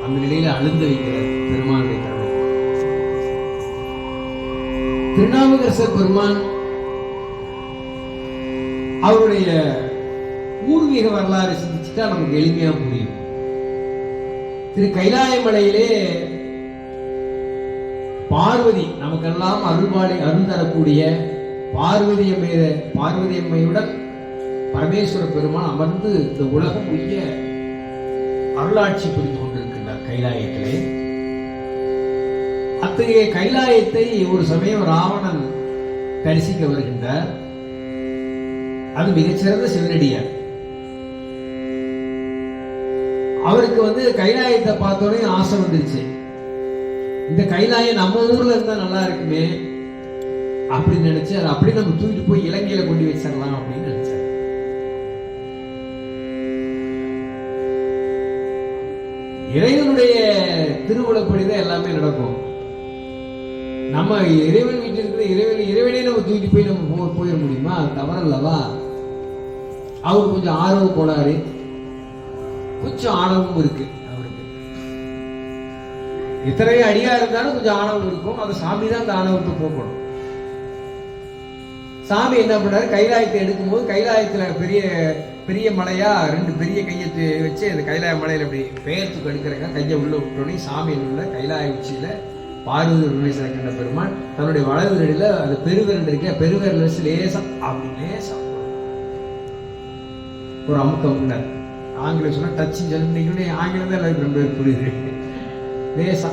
அந்த நிலையில அழுந்து வைக்கிறார் பெருமானுடைய கருணை. திருநாவுக்கரசர் பெருமான் அவருடைய பூர்வீக வரலாறு சிந்திச்சுட்டா நமக்கு எளிமையா புரியும். திரு கைலாயமலையிலே பார்வதி நமக்கெல்லாம் அருள் தரக்கூடிய பார்வதி அம்மையுடன் பரமேஸ்வர பெருமான் அமர்ந்து இந்த உலகம் உய்ய அருளாட்சி புரிந்து கொண்டிருக்கின்றார் கைலாயத்திலே. அத்தகைய கைலாயத்தை ஒரு சமயம் ராவணன் தரிசிக்க வருகின்றார். அது மிகச்சிறந்த சிவனடியார். அவருக்கு கைலாயத்தை பார்த்தோன்னே ஆசை வந்துருச்சு. இந்த கைலாயம் நம்ம ஊர்ல இருந்தா நல்லா இருக்குமே அப்படின்னு நினைச்சு அதை அப்படி நம்ம தூக்கிட்டு போய் இலங்கையில கொண்டு வச்சிடலாம் அப்படின்னு நினைச்சார். இறைவனுடைய திருவுளப்படிதான் எல்லாமே நடக்கும். நம்ம இறைவன் வீட்டில் இருக்கிற இறைவனே நம்ம தூக்கிட்டு போய் நம்ம போயிட முடியுமா? தவறல்லவா? அவருக்கு கொஞ்சம் ஆர்வம் கோளாறு, கொஞ்சம் ஆணவமும் இருக்கு. அவருக்கு எத்தனை அடியா இருந்தாலும் கொஞ்சம் ஆணவம் இருக்கும். அந்த சாமி தான் அந்த ஆணவத்தை போக்கணும். சாமி என்ன பண்ணாரு, கைலாயத்தை எடுக்கும்போது கைலாயத்துல பெரிய பெரிய மலையா 2 பெரிய கையை வச்சு அந்த கைலாய மலையில அப்படி பெயர்த்துக்கு எடுக்கிறாங்க. கையை உள்ள விட்டோன்னே சாமி உள்ள கைலாய உச்சியில பார்வதி உண்மேஸ்வரன் கண்ட பெருமான் தன்னுடைய வலது விரலில அந்த பெருவிரல் இருக்க பெருவிரல் வச்சு லேசா அப்படி லேசா ஒரு அமுக்கம். ஆங்கிலம் சொன்னா டச் சொல்லி ஆங்கிலம் தான் எல்லாருக்கும் ரொம்ப புரியுது. லேசா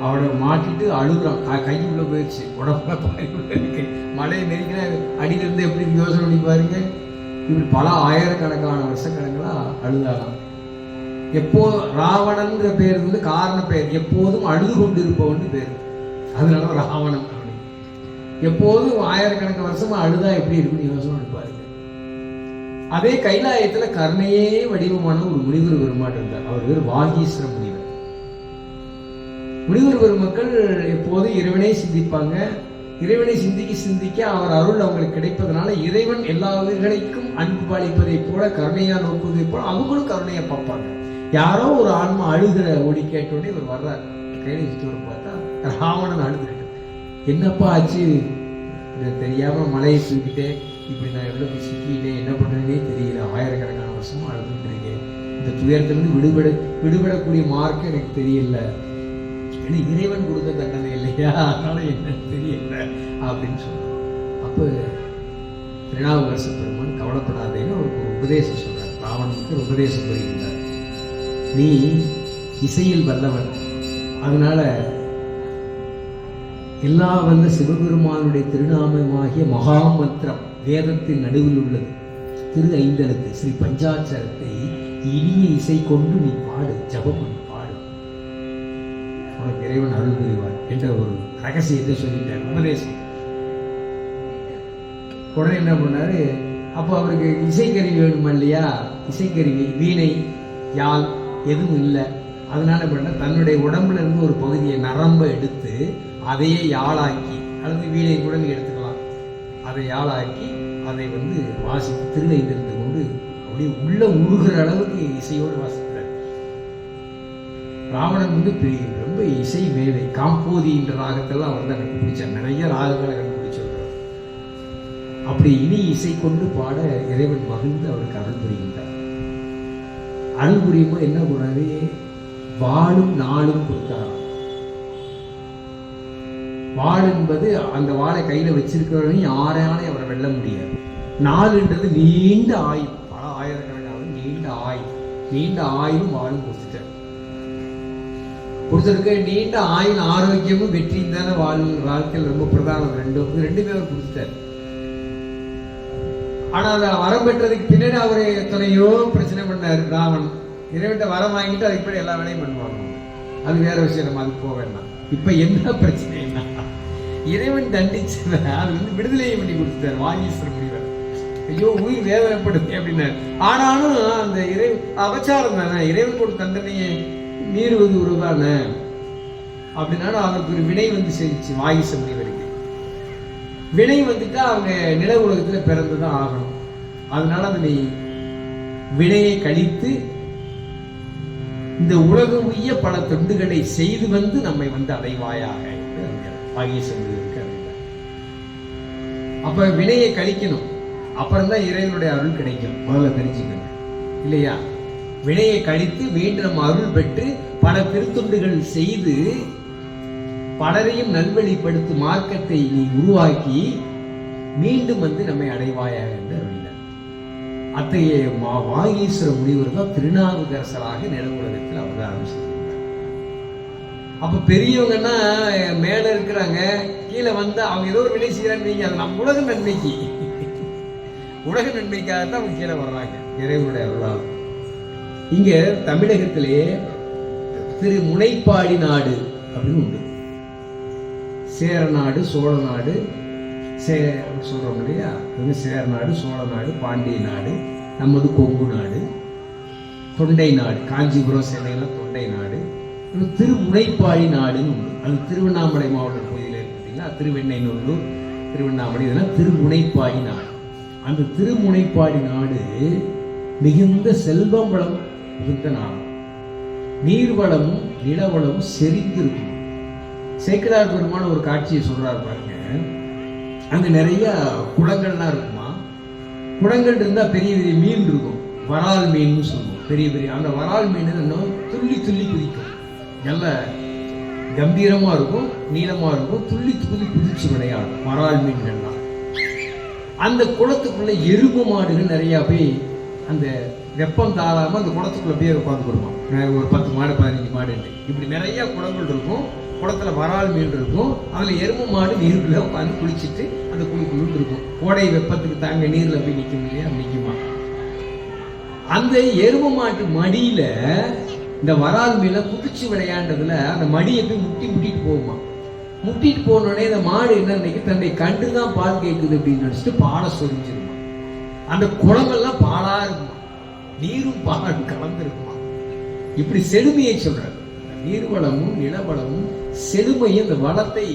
அவளை மாட்டிட்டு அழுகுறான். கைக்குள்ள போயிடுச்சு, உடம்புல பாய்க்குள்ள இருக்கு. மழையை நெருக்கினா அடியில இருந்து எப்படி யோசனை பண்ணி பாருங்க. இப்படி பல ஆயிரக்கணக்கான வருஷக்கணங்களா அழுதாலாம். எப்போ ராவணன்கிற பேர் காரண பெயர், எப்போதும் அழுது கொண்டு இருப்பவன் பேர். அதனால ராவணன் அப்படின்னு. எப்போதும் ஆயிரக்கணக்கான வருஷமா அழுதா எப்படி இருக்குன்னு யோசனை பண்ணி பாருங்க. அதே கைலாயத்துல கருணையே வடிவமான ஒரு முனிவர் பெருமான் இருந்தார். அவர் பேர் வாகீஸ்வர முனிவர். முனிவர் பெருமக்கள் எப்போதும் இறைவனை சிந்திப்பாங்க. இறைவனை சிந்திக்க சிந்திக்க அவர் அருள் அவங்களுக்கு கிடைப்பதனால இறைவன் எல்லா உயிர்களுக்கும் அன்பு பாலிப்பதை போல கருணையா நோக்குவதை போல அவங்களும் கருணையா பார்ப்பாங்க. யாரோ ஒரு ஆன்மா அழுகிற ஒடி கேட்டோடனே இவர் வர்றார். கைலாயத்தோடு பார்த்தா ராவணன் அழுதுகிட்டு, என்னப்பா ஆச்சு? தெரியாம மலையை தூக்கிட்டே இப்படி நான் எவ்வளவு சிக்கிட்டேன், என்ன பண்றதுனே தெரியல, ஆயிரக்கணக்கான வருஷமா அழுதுட்டு இருக்கேன், இந்த துயரத்திலிருந்து விடுபடக்கூடிய மார்க்கம் எனக்கு தெரியல, ஏன்னா இறைவன் கொடுத்த தண்டனை இல்லையா, அதனால என்னன்னு தெரியல அப்படின்னு சொன்னார். அப்போ திருநாவுக்கரச பெருமான் கவலைப்படாதேன்னு அவருக்கு ஒரு உபதேசம் சொல்றார். ராவணனுக்கு உபதேசம் புரிகின்றார். நீ இசையில் வல்லவன், அதனால எல்லா சிவபெருமானுடைய திருநாமமாகிய மகாமந்திரம் வேதத்தின் நடுவில் உள்ளது திரு ஐந்தெழுத்து ஸ்ரீ பஞ்சாட்சரத்தை இனிய இசை கொண்டு நீ பாடு, ஜபம் பண்ணி பாடு, உனக்கு இறைவன் அருள் புரிவார் என்ற ஒரு ரகசியத்தை சொல்லிட்டார், உபதேசம். உடனே என்ன பண்ணாரு, அப்போ அவருக்கு இசைக்கருவி வேணுமா இல்லையா? இசைக்கருவி வீணை யாழ் எதுவும் இல்லை. அதனால பண்ண தன்னுடைய உடம்புல இருந்து ஒரு பகுதியை நரம்ப எடுத்து அதையே யாழாக்கி, அல்லது வீணை கூட நீ எடுத்துக்கலாம், அதை யாழாக்கி அதை வாசித்து திருநெய்ந்திருந்து கொண்டு அப்படியே உள்ள உருகிற அளவுக்கு இசையோடு வாசிக்கிறார். ராவணன் ரொம்ப இசை மேதை, காம்போதி என்ற ராகத்தெல்லாம் அவர் தான் கண்டுபிடிச்சார். நிறைய ராகங்களை கண்டுபிடிச்சிருக்கிறார். அப்படி இனி இசை கொண்டு பாட இறைவன் மகிழ்ந்து அவருக்கு அருள் புரிகின்றார். அருள் புரியும்போது என்ன பண்ணாரு, வாளும் நாளும் கொடுத்தாராம். வாள் என்பது அந்த வாளை கையில வச்சிருக்கிறவரையும் யாரையாலையும் அவரை வெல்ல முடியாது. நாளுன்றது நீண்ட ஆயுள், பல ஆயிரக்கணக்கான நீண்ட ஆயுளும் வாழும் கொடுத்துருக்க. நீண்ட ஆயுள் ஆரோக்கியமும் வெற்றியும் தானே வாழ்க்கையில் ரொம்ப பிரதானம். ரெண்டுமே அவர் கொடுத்துட்டார். ஆனா அதை வரம் பெற்றதுக்கு பின்னாடி அவரு எத்தனையோ பிரச்சனை பண்ணாரு ராவணன். இறைவன்கிட்ட வரம் வாங்கிட்டு அதுக்கு பின்னாடி எல்லா வேலையும் பண்ணுவாங்க. அது வேற விஷயம், நம்ம அது போக வேண்டாம். இப்ப என்ன பிரச்சனைனா, இறைவன் தண்டிச்சத அது விடுதலையை பண்ணி கொடுத்துட்டார் வாகீஸ்வர முனிவர். ஐயோ உயிர் வேதனைப்படுது அப்படின்னாரு. ஆனாலும் அந்த அபச்சாரம் தானே, இறைவன் கொடுத்த தண்டனையை மீறுவது உருவான அப்படின்னாலும் அவருக்கு ஒரு வினை சேர்ந்துச்சு. வாகீஸ்வர முனிவருக்கு வினை வந்துட்டா அவங்க நில உலகத்துல பிறந்துதான் ஆகணும். அதனால அதனை வினையை கழித்து இந்த உலக உய்ய பல தொண்டுகளை செய்து வந்து நம்மை வந்து அடைவாயாக ஆகிய சொல்வதற்கு. அப்ப வினையை கழிக்கணும், அப்புறம்தான் இறைவனுடைய அருள் கிடைக்கும். முதல்ல தெரிஞ்சுக்கணும் இல்லையா? வினையை கழித்து மீண்டும் நம்ம அருள் பெற்று பல திருத்தொண்டுகள் செய்து பலரையும் நல்வழிப்படுத்தும் மார்க்கத்தை நீ உருவாக்கி மீண்டும் வந்து நம்மை அடைவாயாக என்று அருளினார். அத்தகைய வாகீஸ்வர முனிவர் தான் திருநாவுக்கரசராக நில உலகத்தில் அவதாரம் செய்தார். அப்ப பெரியவங்கன்னா மேல இருக்கிறாங்க, கீழே வந்து அவங்க ஏதோ ஒரு வினை செய்யறாங்க, அது நம்ம உலக நன்மைக்கு, உலக நன்மைக்காகத்தான் அவங்க கீழே வர்றாங்க இறைவனுடைய அருளால். இங்க தமிழகத்திலே திரு முனைப்பாடி நாடு அப்படின்னு உண்டு. சேர நாடு, சோழ நாடு, சொல்றோம் இல்லையா? சேர நாடு, சோழ நாடு, பாண்டிய நாடு, நமது கொங்கு நாடு, தொண்டை நாடு, காஞ்சிபுரம் சென்னையில தொண்டை நாடு, திருமுனைப்பாடி நாடுன்னு உண்டு. அது திருவண்ணாமலை மாவட்ட பகுதியில் இருக்குதுங்களா? திருவெண்ணைநல்லூர், திருவண்ணாமலை, இதெல்லாம் திருமுனைப்பாடி நாடு. அந்த திருமுனைப்பாடி நாடு மிகுந்த செல்வம் வளம் மிகுந்த நாடு. நீர்வளமும் நிலவளமும் செறிந்திருக்கும். சேக்கிழார் பெருமான ஒரு காட்சியை சொல்றாரு பாருங்க. அங்க நிறைய குளங்கள்லாம் இருக்குமா. குளங்கள் இருந்தா பெரிய பெரிய மீன் இருக்கும், வரால் மீன் சொல்லுவோம். பெரிய பெரிய அந்த வரால் மீன் துள்ளி துள்ளி குதிக்கும், நல்ல கம்பீரமா இருக்கும், நீளமா இருக்கும், துள்ளி துள்ளி குதிச்சு விளையாடும் வரால் மீன்கள்லாம். அந்த குளத்துக்குள்ள எருமை மாடுகள் நிறைய போய் அந்த வெப்பம் தாழாம அந்த குளத்துக்குள்ள போய் உட்காந்து வருவான். ஒரு 10 மாடு 15 மாடு இப்படி நிறைய குளங்கள் இருக்கும். குளத்துல வரால் மீன் இருக்கும், அதுல எருமை மாடு நீருக்குள்ள உட்காந்து குளிச்சுட்டு அந்த குளிக்குள்ள இருக்கும். கோடை வெப்பத்துக்கு தாங்க நீர்ல போய் நிற்கும் இல்லையா? நிற்குமா? அந்த எருமை மாட்டு மடியில இந்த வரால் மீனை குதிச்சு விளையாண்டதுல அந்த மடியை போய் முட்டிட்டு போகுமா. முட்டிட்டு போனோடனே இந்த மாடு என்ன நினைக்க, தன்னை கண்டுதான் பால் கேட்குது அப்படின்னு நினைச்சிட்டு பாலை சொரிஞ்சிருமா. அந்த குளங்கள்லாம் பாலா இருக்குமா, நீரும் பாலும் கலந்துருக்குமா. இப்படி செழுமையை சொல்றாரு. நீர்வளமும் நிலவளமும் செழுமையும் இந்த வளத்தை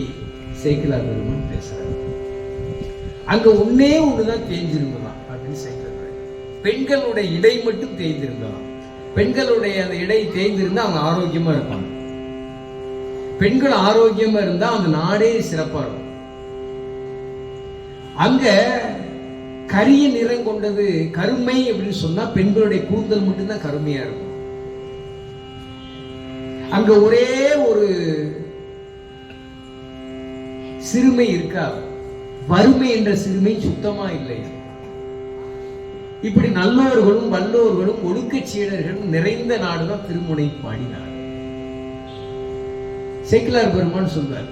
சேக்கிழார் பெருமான் பேசுறாரு. அங்க ஒண்ணுதான் தேய்ஞ்சிருந்ததான் அப்படின்னு சேக்கிழார். பெண்களுடைய இடை மட்டும் தேய்ந்திருந்ததான். பெண்களுடைய அந்த இடை தேய்ந்திருந்தா அவங்க ஆரோக்கியமா இருப்பாங்க. பெண்கள் ஆரோக்கியமா இருந்தா அந்த நாடே சிறப்பா இருக்கும். அங்க கரிய நிறம் கொண்டது கருமை அப்படின்னு சொன்னா பெண்களுடைய கூந்தல் மட்டும்தான் கருமையா இருக்கும். அங்க ஒரே ஒரு சிறுமை இருக்காது, வறுமை என்ற சிறுமை சுத்தமா இல்லை. இப்படி நல்லோர்களும் வல்லோர்களும் ஒழுக்க சீடர்களும் நிறைந்த நாடுதான் திருமுனைப்பாடி நாடு. சேக்கிழார் பெருமான் சொல்றார்,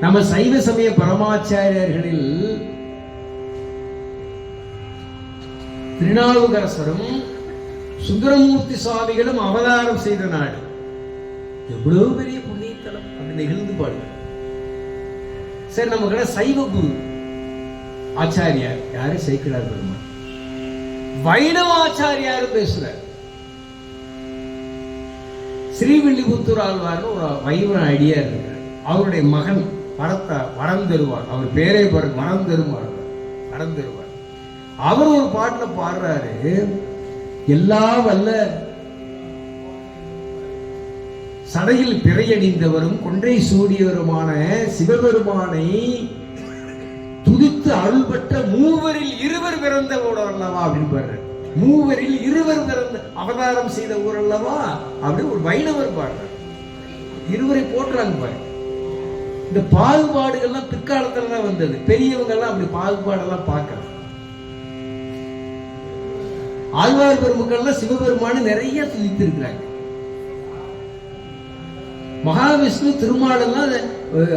நம்ம சைவ சமய பரமாச்சாரியர்களில் திருநாவுக்கரசரும் சுந்தரமூர்த்தி சுவாமிகளும் அவதாரம் செய்த நாடு. எவ்வளவு பெரிய புண்ணியத்தலம் அப்படின்னு நிகழ்ந்து பாடுவார். சரி, நமக்கு சைவ குரு ஆச்சாரியார் யாரு? சேக்கிழார் பெருமான். வைணவ ஆச்சாரியாரும் பேசுறார். ஸ்ரீவில்லிபுத்தூர் ஆழ்வார்னு ஒரு வைணவ அடியார் இருக்கிறார். அவருடைய மகன் வரம் தருவார். அவர் பேரே வரம் தருவார். அவர் ஒரு பாட்டுல பாடுறாரு, எல்லா வல்ல சடையில் பிறையணிந்தவரும் கொன்றை சூடியவருமான சிவபெருமானை துதித்து அருள் பெற்ற மூவரில் இருவர் பிறந்த ஊர் அல்லவா அப்படின்னு பாடுறாரு. மூவரில் இருவர் பிறந்த அவதாரம் செய்த ஊர் அல்லவா அப்படின்னு ஒரு வைணவர் பாடுறார். இருவரை போட்டுறாங்க பாரு. இந்த பாகுபாடுகள்லாம் பிற்காலத்துல தான் வந்தது. பெரியவங்க எல்லாம் அப்படி பாகுபாடெல்லாம் பார்க்கல. ஆழ்வார் பெருமக்கள் சிவபெருமான நிறைய துதித்து இருக்கிறாங்க. மகாவிஷ்ணு திருமாலெல்லாம்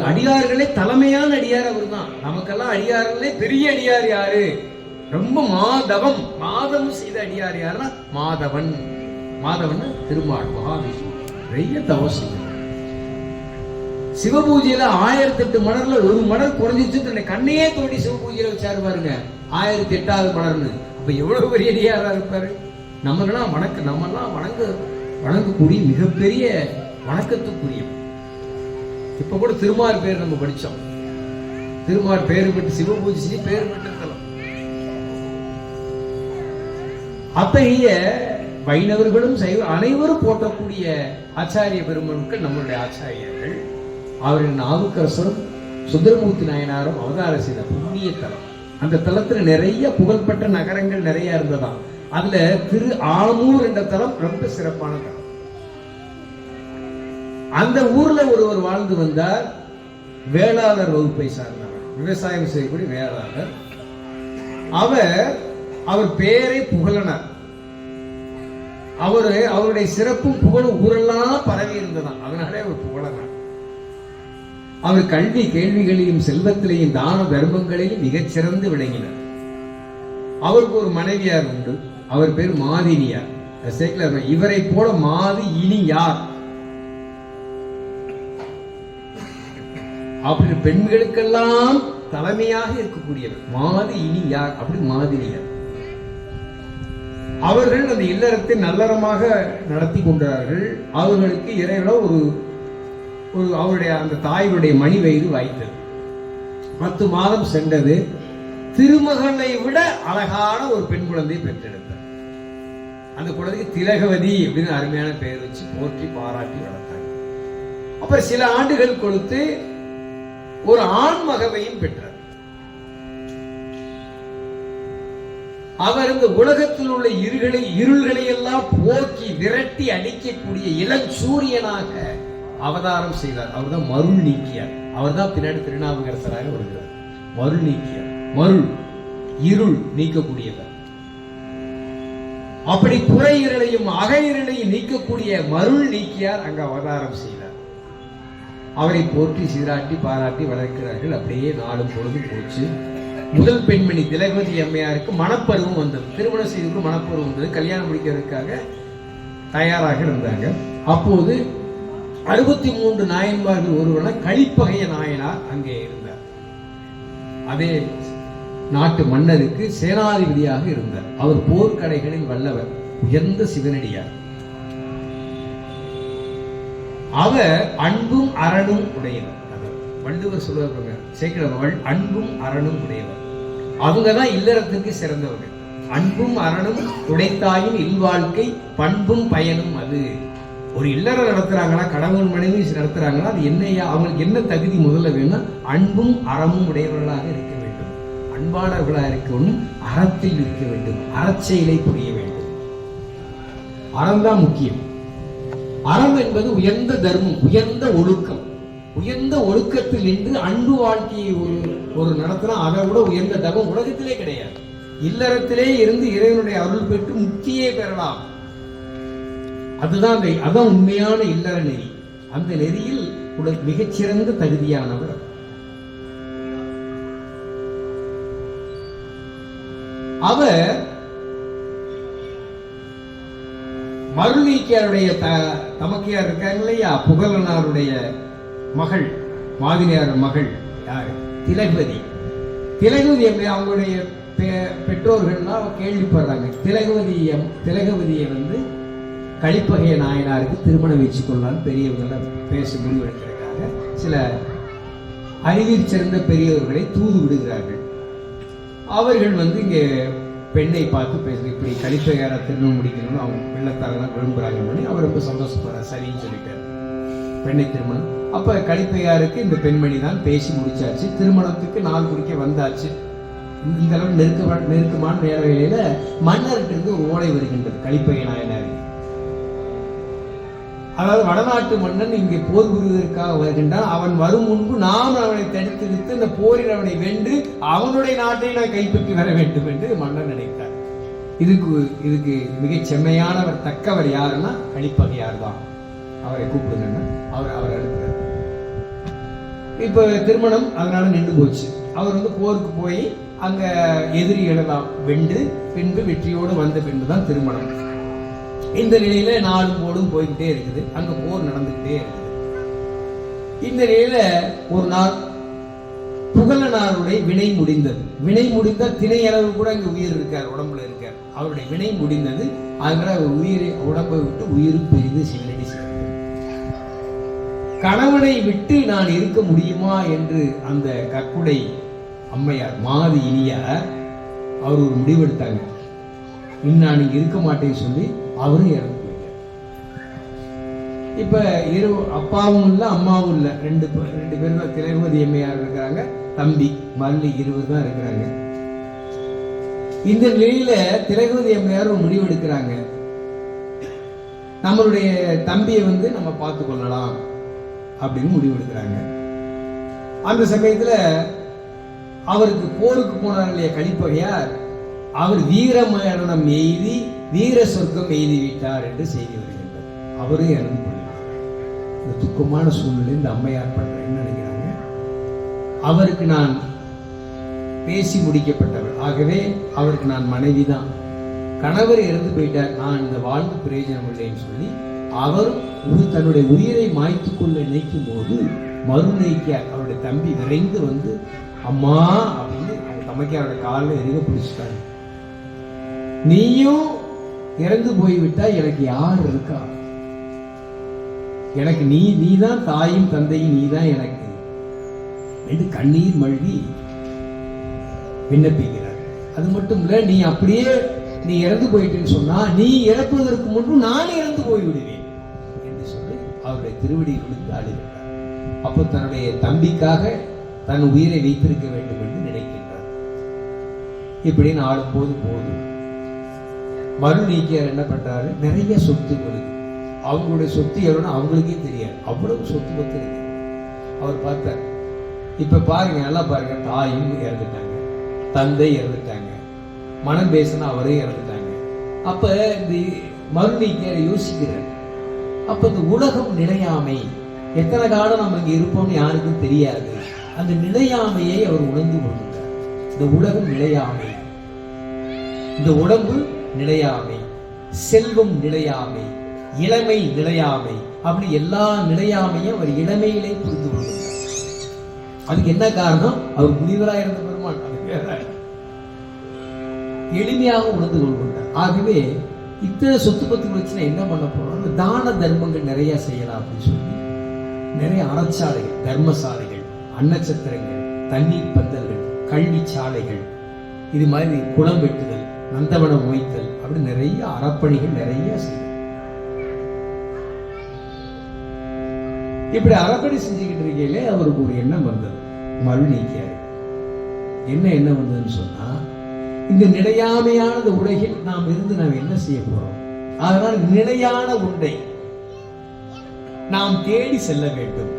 அடியார்களே தலைமையான அடியார் அவர் தான். நமக்கெல்லாம் அடியார்களே பெரிய அடியார் யாரு? ரொம்ப மாதவம் செய்த அடியார் யாருன்னா மாதவன். திருமால் மகாவிஷ்ணு நிறைய தவம் செய்த. சிவபூஜையில 1008 மலர்ல ஒரு மலர் குறைஞ்சிச்சு தன்னை கண்ணையே தோண்டி சிவபூஜையில வச்சாரு பாருங்க. 1008வது மலர்னு. அப்ப எவ்வளவு பெரிய அடியாரா இருப்பாரு. நம்மெல்லாம் வணங்கக்கூடிய மிகப்பெரிய வணக்கத்துக்குரிய. இப்ப கூட திருமார் பேர் நம்ம படிச்சோம். திருமார் பேரு பெற்று சிவபூஜை செஞ்சு பேர் பெற்றிருக்கலாம். அத்தகைய வைணவர்களும் அனைவரும் போற்றக்கூடிய ஆச்சாரிய பெருமக்கள் நம்மளுடைய ஆச்சாரியர்கள். அவரின் நாவுக்கரசரும் சுந்தரமூர்த்தி நாயனாரும் அவதார செய்த புண்ணிய தலம். அந்த தலத்துல நிறைய புகழ்பெற்ற நகரங்கள் நிறைய இருந்ததாம். அதுல திரு ஆமூர் என்ற தலம் ரொம்ப சிறப்பான தலம். அந்த ஊர்ல ஒருவர் வாழ்ந்து வந்தார். வேளாளர் வகுப்பை சார்ந்தவர், விவசாயம் செய்யக்கூடிய வேளாளர். அவர் பேரை புகழனார். அவருடைய சிறப்பும் புகழும் ஊரெல்லாம் பரவி இருந்ததாம். அதனாலே அவர் புகழனார். அவர் கல்வி கேள்விகளையும் செல்வத்திலையும் தான தர்மங்களையும் மிகச் சிறந்து விளங்கினார். அவருக்கு ஒரு மனைவியார் உண்டு. அவர் பேர் மாதினியார். இவரை போல மாதி இனி யார் அப்படி பெண்களுக்கெல்லாம் தலைமையாக இருக்கக்கூடியவர் மாதி இனி யார் அப்படி மாதினியார். அவர்கள் அந்த இல்லறத்தை நல்லறமாக நடத்தி கொண்டார்கள். அவர்களுக்கு இறைவன் ஒரு அவருடைய அந்த தாயுடைய மணி வயிறு வாய்த்தது. 10 மாதம் சென்றது. திருமகனை விட அழகான ஒரு பெண் குழந்தையை பெற்றெடுத்தார். அந்த குழந்தைக்கு திலகவதி அப்படின்னு அருமையான பெயர் வச்சு போற்றி பாராட்டி வளர்த்தாங்க. அப்புறம் சில ஆண்டுகள் கொடுத்து ஒரு ஆண் மகவையும் பெற்றார். அவர் இந்த உலகத்தில் உள்ள இருள்களை எல்லாம் போக்கி விரட்டி அடிக்கக்கூடிய இளஞ்சூரியனாக அவதாரம் செய்தார். அவர் தான் மருள் நீக்கியார். அவர் தான் பின்னாடி திருநாவுக்கரசராக வருகிறார். மருள் நீக்கியார், மருள் இருள் நீக்கக்கூடியவர். அப்படி புற இருளையும் அக இருளையும் நீக்கக்கூடிய மருள் நீக்கியார் அங்க அவதாரம் செய்தார். அவரை போற்றி சீராட்டி பாராட்டி வளர்க்கிறார்கள். அப்படியே நாளும் பொழுதும் போச்சு. முதல் பெண்மணி திலகவதி அம்மையாருக்கு மனப்பருவம் வந்தது. திருமணம் செய்து மனப்பருவம் வந்தது. கல்யாணம் முடிக்கிறதுக்காக தயாராக இருந்தாங்க. அப்போது 63 நாயன்மார்கள் ஒருவரான கலிப்பகைய நாயனார் அங்கே இருந்தார். அதே நாட்டு மன்னருக்கு சேனாதிபதியாக இருந்தார். அவர் போர்க்கடைகளில் வல்லவர், உயர்ந்த சிவனடியார். அவர் அன்பும் அரணும் உடையவர். வள்ளுவர் சொல்லுவாங்க, சேக்கிழவர் அன்பும் அரணும் உடையவர். அவங்கதான் இல்லறத்துக்கு சிறந்தவர்கள். அன்பும் அரணும் உடைத்தாயின் இல்வாழ்க்கை பண்பும் பயனும். அது ஒரு இல்லறம் நடத்துறாங்கன்னா, கடவுள் மனைவி நடத்துறாங்கன்னா, அது என்னையா அவங்களுக்கு என்ன தகுதி முதல்ல வேணும்? அன்பும் அறமும் உடையவர்களாக இருக்க வேண்டும், அன்பானவர்களாக இருக்கணும், அறத்தில் இருக்க வேண்டும், அறச்செயலை புரிய வேண்டும். அறம்தான் முக்கியம். அறம் என்பது உயர்ந்த தர்மம், உயர்ந்த ஒழுக்கம். உயர்ந்த ஒழுக்கத்தில் நின்று அன்பு வாழ்க்கையை ஒரு நடத்தினா அதை விட உயர்ந்த தர்மம் உலகத்திலே கிடையாது. இல்லறத்திலே இருந்து இறைவனுடைய அருள் பெற்று முக்தியே பெறலாம். அதுதான் உண்மையான இல்லற நெறி. அந்த நெறியில் மிகச்சிறந்த தகுதியானவர். அவர் மருளீக்கியாருடைய தமக்கையார் இருக்காங்க இல்லையா, புகழனாருடைய மகள், மாதினியார் மகள் யாரு? திலகவதி. திலகவதி அவங்களுடைய பெற்றோர்கள்லாம் கேள்விப்படுறாங்க. திலகவதியை கலிப்பகைய நாயனாருக்கு திருமணம் வச்சு கொள்ளலான்னு பெரியவர்களை பேச முடிவெடுக்கிறதுக்காக சில அறிவில் சிறந்த பெரியவர்களை தூது விடுகிறார்கள். அவர்கள் இங்கே பெண்ணை பார்த்து பேசுறது, இப்படி கலிப்பகையார திருமணம் முடிக்கணும்னு அவங்க வெள்ளத்தாரெல்லாம் விரும்புகிறாங்கன்னு அவர் ரொம்ப சந்தோஷப்படுறார். சரின்னு சொல்லிட்டார் பெண்ணை திருமணம். அப்ப கலிப்பையாருக்கு இந்த பெண்மணி தான் பேசி முடிச்சாச்சு. திருமணத்துக்கு நாள் குறிக்க வந்தாச்சு. இந்த அளவு நெருக்கமான நேரவையில மன்னர்கிட்ட இருந்து ஒரு ஓலை வருகின்றது கலிப்பைய நாயனாருக்கு. அதாவது வடநாட்டு மன்னன் இங்கே போர் புரிவதற்காக வருகின்றான். அவன் வரும் முன்பு நாம் அவனை தடுத்து விட்டு இந்த போரில் அவனை வென்று அவனுடைய நாட்டை நான் கைப்பற்றி வர வேண்டும் என்று மன்னன் நினைத்தார். இதுக்கு மிகச் செம்மையானவர், தக்கவர் யாருன்னா கலிப்பகையார் தான். அவரை கூப்பிடுங்க. அவர் அனுப்புறார். இப்ப திருமணம் அதனால நின்று போச்சு. அவர் போருக்கு போய் அங்க எதிரிகளெல்லாம் வென்று பின்பு வெற்றியோடு வந்த பின்பு தான் திருமணம். இந்த நிலையில நாளும் போடும் போய்கிட்டே இருக்குது. அங்க போர் நடந்துகிட்டே இருக்குது. இந்த நிலையில ஒரு நாள் புகழனாருடைய வினை முடிந்தது. வினை முடிந்த திணை அளவு கூட அங்க உயிர் இருக்கார், உடம்புல இருக்கார். அவருடைய வினை முடிந்தது. அதனால உயிரை உடம்பை விட்டு உயிரும் பெரிது சிவனடி சேர்ந்தார். கணவனை விட்டு நான் இருக்க முடியுமா என்று அந்த கற்குடை அம்மையார் மாதி இனியார் அவர் ஒரு முடிவெடுத்தாங்க. நான் இங்க இருக்க மாட்டேன்னு சொல்லி அவரும் இறந்து போயிட்டார். இப்ப அப்பாவும் இல்ல அம்மாவும் இல்ல, ரெண்டு பேரும் தான். திலகவதி அம்மையார் இருக்கிறாங்க, தம்பி மல்லி 20 தான் இருக்கிறாங்க. இந்த நிலையில திலகவதி அம்மையார் ஒரு முடிவு எடுக்கிறாங்க, நம்மளுடைய தம்பியை நம்ம பார்த்து கொள்ளலாம் அப்படின்னு முடிவு எடுக்கிறாங்க. அந்த சமயத்துல அவருக்கு போருக்கு போனார் இல்லையா கலிப்பகையார், அவர் வீர மரணம் எய்தி வீர சொர்க்கம் எய்தி விட்டார் என்று செய்தி வருகின்றார். அவரும் இறந்து போனார். இந்த துக்கமான சூழ்நிலை இந்த அம்மையார் பண்ற என்ன நினைக்கிறாங்க, அவருக்கு நான் பேசி முடிக்கப்பட்டவர், ஆகவே அவருக்கு நான் மனைவி தான், கணவர் இறந்து போயிட்டார், நான் இந்த வாழ்ந்து பிரயோஜனம் இல்லைன்னு சொல்லி அவர் தன்னுடைய உயிரை மாய்த்து கொள்ள நினைக்கும் போது மறுநீக்க அவருடைய தம்பி விரைந்து வந்து அம்மா அப்படின்னு அவங்க தமைக்கு அவருடைய காலில் எதிர பிடிச்சிட்டாங்க. நீயும் இறந்து போய்விட்டா எனக்கு யார் இருக்கா, எனக்கு நீதான் தாயும் தந்தையும், நீதான் எனக்கு என்று கண்ணீர் மல்கி விண்ணப்பிக்கிறார். அது மட்டும் இல்ல, நீ அப்படியே நீ இறந்து போயிட்டேன்னு சொன்னா நீ இறப்பதற்கு முன்பு நான் இறந்து போய்விடுவேன் என்று சொல்லி அவருடைய திருவடி விழுந்து அழுகிறார். அப்போ தன்னுடைய தம்பிக்காக தன் உயிரை வைத்திருக்க வேண்டும் என்று நினைக்கின்றார். இப்படின்னு ஆளும்போது போதும் மறுநீக்கியார் என்ன பண்றாரு, நிறைய சொத்து வருது. அவங்களுடைய சொத்து எவ்வளவு அவங்களுக்கே தெரியாது, அவ்வளவு சொத்து பத்து இருக்கு. அவர் பார்த்தார். இப்ப பாருங்க, நல்லா பாருங்க, தாயும் இறந்துட்டாங்க, தந்தை இறந்துட்டாங்க, மனம் பேசினா அவரே இறந்துட்டாங்க. அப்ப இந்த மறுநீக்கியார் யோசிக்கிறார், அப்ப இந்த உலகம் நிலையாமை, எத்தனை காலம் நம்ம இங்க இருப்போம்னு யாருக்கும் தெரியாது, அந்த நிலையாமையை அவர் உணர்ந்து கொள்கிறார். இந்த உலகம் நிலையாமை, இந்த உடம்பு நிலையாமை, செல்வம் நிலையாமை, இளமை நிலையாமை, அப்படி எல்லா நிலையாமையும் அவர் இளமையிலே புரிந்து கொள்கிறார். அதுக்கு என்ன காரணம், அவர் முனிவராக இருந்த பெருமான் எளிமையாக உணர்ந்து கொள்கின்றார். ஆகவே இத்தனை சொத்து பத்து பிரச்சனை என்ன பண்ண போறோம், தான தர்மங்கள் நிறைய செய்யலாம் அப்படின்னு சொல்லி நிறைய அறச்சாலைகள், தர்மசாலைகள், அன்னச்சத்திரங்கள், தண்ணீர் பந்தல்கள், கல்வி சாலைகள், இது மாதிரி குளம் வெட்டுதல், நந்தவனம் மொய்த்தல், அப்படி நிறைய அறப்பணிகள் நிறைய செய்யும். இப்படி அறப்பணி செஞ்சுக்கிட்டு இருக்கையிலே அவருக்கு ஒரு எண்ணம் வந்தது, மறுநீக்கியார். என்ன எண்ணம் வந்ததுன்னு சொன்னா, இந்த நிலையாமையான உலகில் நாம் இருந்து நாம் என்ன செய்ய போறோம், அதனால் நிலையான ஒன்றை நாம் தேடி செல்ல வேண்டும்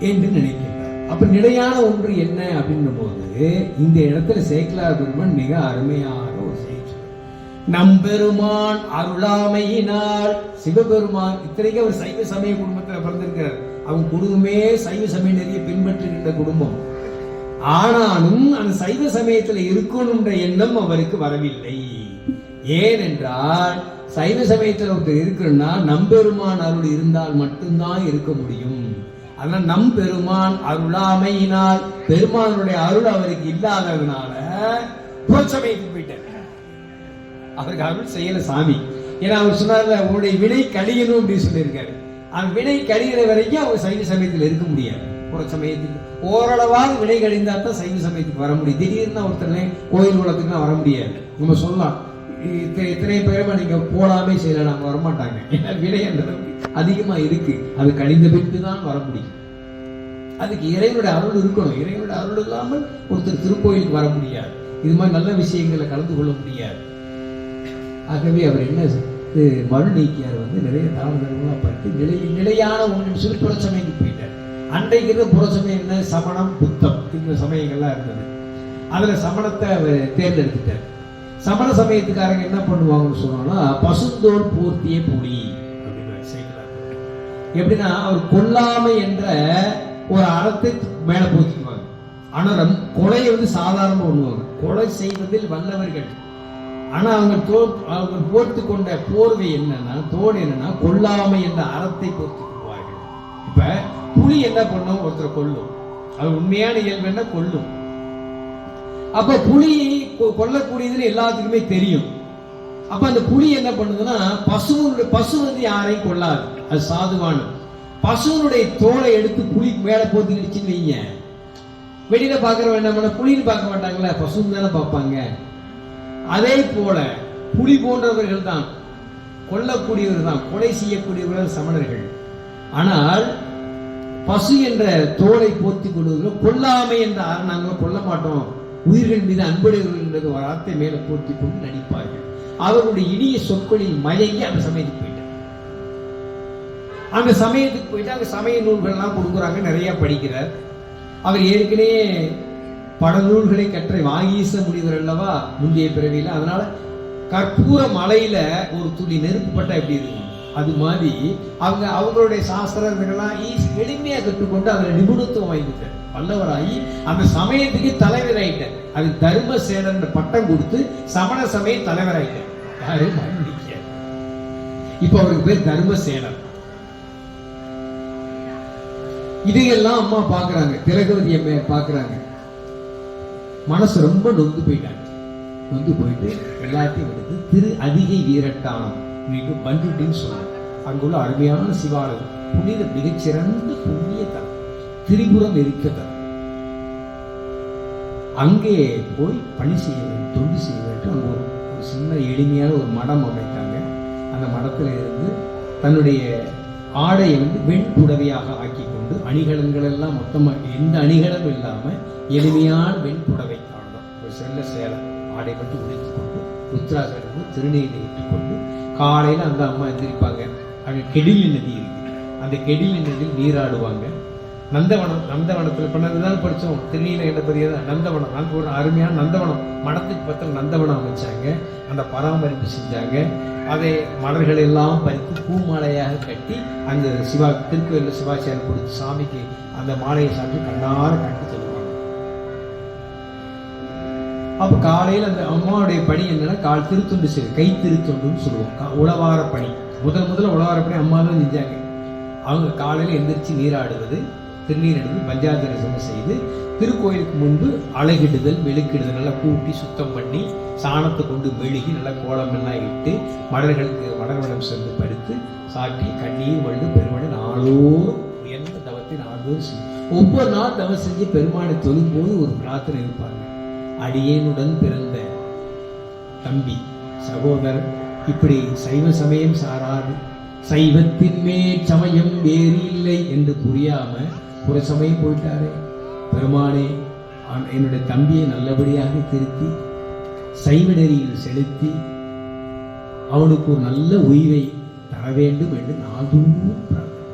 என்று நினைக்கின்றார். அப்ப நிலையான ஒன்று என்ன அப்படின்னும் போது இந்த இடத்துல சேக்கிழார் பெருமான் மிக அருமையாக ஒரு செய்தி, நம்பெருமான் அருளாமையினால், சிவபெருமான் இத்தனைக்கு அவர் சைவ சமய குடும்பத்தில் பிறந்திருக்கிறார். அவங்க குடும்பமே சைவ சமய நெறியை பின்பற்றுகின்ற குடும்பம். ஆனாலும் அந்த சைவ சமயத்தில் இருக்கணும்ன்ற எண்ணம் அவருக்கு வரவில்லை. ஏனென்றால் சைவ சமயத்தில் ஒருத்தர் இருக்கணும்னா நம்பெருமான் அருள் இருந்தால் மட்டும்தான் இருக்க முடியும். அதனால நம்பெருமான் அருளாமையினால், பெருமானுடைய அருள் அவருக்கு இல்லாததுனால புறச்சமயத்துக்கு போயிட்டார். அவருக்கு அருள் செய்யல சாமி. ஏன்னா அவர் சொன்னார்ல, உங்களுடைய வினை கழியணும் அப்படின்னு சொல்லியிருக்காரு. அந்த வினை கழிகிற வரைக்கும் அவர் சைவ சமயத்தில் இருக்க முடியாது. புறச்சமயத்துக்கு ஓரளவாக வினை கழிந்தா தான் சைவ சமயத்துக்கு வர முடியும். திடீர்னு ஒருத்தர் கோயில் குளத்துக்குலாம் வர முடியாது. நம்ம சொல்லலாம், இத்தனை பேருமா நீங்க போலாமே செய்யல, நாங்க வரமாட்டாங்க. ஏன்னா வினை அதிகமா இருக்கு, அது கழிந்த பின்பு தான் வர முடியும். அதுக்கு இறைவனுடைய அருள் இருக்கணும். இறைவனுடைய அருள் இல்லாமல் ஒருத்தர் திருக்கோயிலுக்கு வர முடியாது. இது மாதிரி நல்ல விஷயங்களை கலந்து கொள்ள முடியாது. ஆகவே அவர் என்ன மறுநீக்கியார் நிறைய தான தர்மங்களா பார்த்து நிலையான ஒன்று சொல்லி புறச்சமயத்துக்கு போயிட்டார். அன்றைக்கு இருந்த புறச்சமயம் என்ன, சமணம், புத்தம், இந்த சமயங்கள்லாம் இருந்தது. அதுல சமணத்தை அவர் தேர்ந்தெடுத்துட்டார். சமண சமயத்துக்காரங்க என்ன பண்ணுவாங்கன்னு சொன்னா, பசுந்தோல் போர்த்திய புலி அப்படின்னு செய்கிறார். எப்படின்னா, அவர் கொல்லாமை என்ற ஒரு அறத்தை மேல போத்திக்குவாங்க. ஆனா கொலையை சாதாரணமா பண்ணுவாங்க. கொலை செய்வதில் வல்லவர்கள். ஆனா அவங்க போர்த்து கொண்ட போர்வை என்னன்னா, தோடு என்னன்னா, கொல்லாமை என்ற அறத்தை போர்த்து கொள்வார்கள். இப்ப புலி என்ன பண்ணும், ஒருத்தரை கொல்லும். அது உண்மையான இயல்பு என்ன, கொல்லும். அப்ப புலி கொல்லக்கூடியதுன்னு எல்லாத்துக்குமே தெரியும். அப்ப அந்த புலி என்ன பண்ணுதுன்னா, பசு யாரையும் கொள்ளாது, அது சாதுவான. பசுனுடைய தோலை எடுத்து புலி மேல போத்திக்கிடுச்சுன்னு வைங்க, வெளியில பாக்குறவன் என்ன பண்ண, புலின்னு பார்க்க மாட்டாங்களே, பசுன்னு தானே பார்ப்பாங்க. அதே போல புலி போன்றவர்கள் தான் கொல்லக்கூடியவர் தான், கொலை செய்யக்கூடியவர்கள் சமணர்கள். ஆனால் பசு என்ற தோலை போர்த்தி கொள்வதில் கொல்லாமை என்ற நாங்கள் கொல்ல மாட்டோம், உயிர்கள் மீது அன்புடையவர்கள் என்றது ஒரு வார்த்தை மேல போர்த்தி கொண்டு நடிப்பார்கள். அவர்களுடைய இனிய சொற்களில் மயங்கி அந்த சமயத்துக்கு போயிட்டார். அந்த சமயத்துக்கு போயிட்டு அங்க சமய நூல்கள்லாம் கொடுக்குறாங்க, நிறைய படிக்கிறார். அவர் ஏற்கனவே பல நூல்களை கற்ற வாகீச முனிவர் அல்லவா முந்தைய பிறவியில. அதனால கற்பூர மலையில ஒரு துளி நெருப்பு பட்டா எப்படி இருக்கும், அது மாதிரி அவங்களுடைய சாஸ்திரங்கள்லாம் எளிமையா கற்றுக்கொண்டு அதில் நிபுணத்துவம் வாங்கிட்டார், வல்லவராகி அந்த சமயத்துக்கு தலைவராயிட்டார். அது தர்மசேனர் என்ற பட்டம் கொடுத்து சமண சமய தலைவராயிட்டார். யாரு? இப்ப அவருக்கு பேர் தர்மசேனர். இதையெல்லாம் அம்மா பாக்குறாங்க, திலகவதி அம்மையை பாக்குறாங்க. மனசு ரொம்ப நொந்து போயிட்டாங்க. நொந்து போயிட்டு எல்லாத்தையும் எடுத்து திரு அதிகை வீரட்டானம் பண்ருட்டின்னு சொல்லுவாங்க. அங்குள்ள அருமையான சிவாலயம், புனித மிகச்சிறந்த புண்ணிய தலம், திரிபுரம் இருக்க தலம். அங்கே போய் பணி செய்ய வேண்டும், தொண்டு செய்ய வேண்டும். அங்கே ஒரு சின்ன எளிமையான ஒரு மடம் அமைத்தாங்க. அந்த மடத்தில் இருந்து தன்னுடைய ஆடையை வெண்புடவையாக ஆக்கி கொண்டு, அணிகலன்கள் எல்லாம் மொத்தமாக எந்த அணிகளும் இல்லாம எளிமையான வெண்புடவை ஆடலாம், ஒரு செல்ல சேலை ஆடை மட்டும் உடுத்திக் கொண்டு ருத்ராசனமும் திருநீரை இட்டுக்கொண்டு காலையில அந்த அம்மா எந்திரிப்பாங்க. அங்கே கெடிலி நதி இருக்கு, அந்த கெடிலி நதியில் நீராடுவாங்க. நந்தவனத்தில் பண்ணதுதான் படித்தோம், திருநீல பதியதான் நந்தவனம். அங்கே ஒரு அருமையான நந்தவனம், மடத்துக்கு பத்திரம் நந்தவனம் அமைச்சாங்க. அந்த பராமரிப்பு செஞ்சாங்க. அதை மலர்கள் எல்லாம் பறித்து பூமாலையாக கட்டி அந்த திருக்கோயிலில் சிவாச்சாரம் கொடுத்து சாமிக்கு அந்த மாலையை சாப்பிட்டு கண்ணார கட்டி சொல்லுவாங்க. அப்போ காலையில் அந்த அம்மாவுடைய பணி என்னன்னா கால் திருத்தொண்டு செய்வது, கை திருத்தொண்டுன்னு சொல்லுவோம். உழவார பணி முதல்ல உழவார பணி அம்மா தான் செஞ்சாங்க. அவங்க காலையில் எந்திரிச்சு நீராடுவது, திருநீர் எடுத்து பஞ்சாதரசனம் செய்து திருக்கோயிலுக்கு முன்பு அழகிடுதல் மெழுக்கிடுதல், நல்லா கூட்டி சுத்தம் பண்ணி சாணத்தை கொண்டு மெழுகி நல்லா கோலம் எல்லாம் இட்டு மலர்களுக்கு மலர்வனம் சென்று படுத்து சாட்டி கண்ணீர் வழுது பெருமானை நாளோறும் உயர்ந்த தவத்தை நாளோறும் செய்யும். ஒவ்வொரு நாள் தவம் செஞ்சு பெருமானை தொழும்போது ஒரு பிரார்த்தனை இருப்பாங்க. அடியேனுடன் பிறந்த தம்பி சகோதரர் இப்படி சைவ சமயம் சாராது, சைவத்தின் மேல் சமயம் வேறு இல்லை என்று புரியாம ஒரு சமயம் போயிட்டாரே, பெருமானே என்னுடைய தம்பியை நல்லபடியாக திருத்தி சைவ நெறியில் செலுத்தி அவனுக்கு ஒரு நல்ல உயிரை தர வேண்டும் என்று நாள்தோறும் பிரார்த்தனை.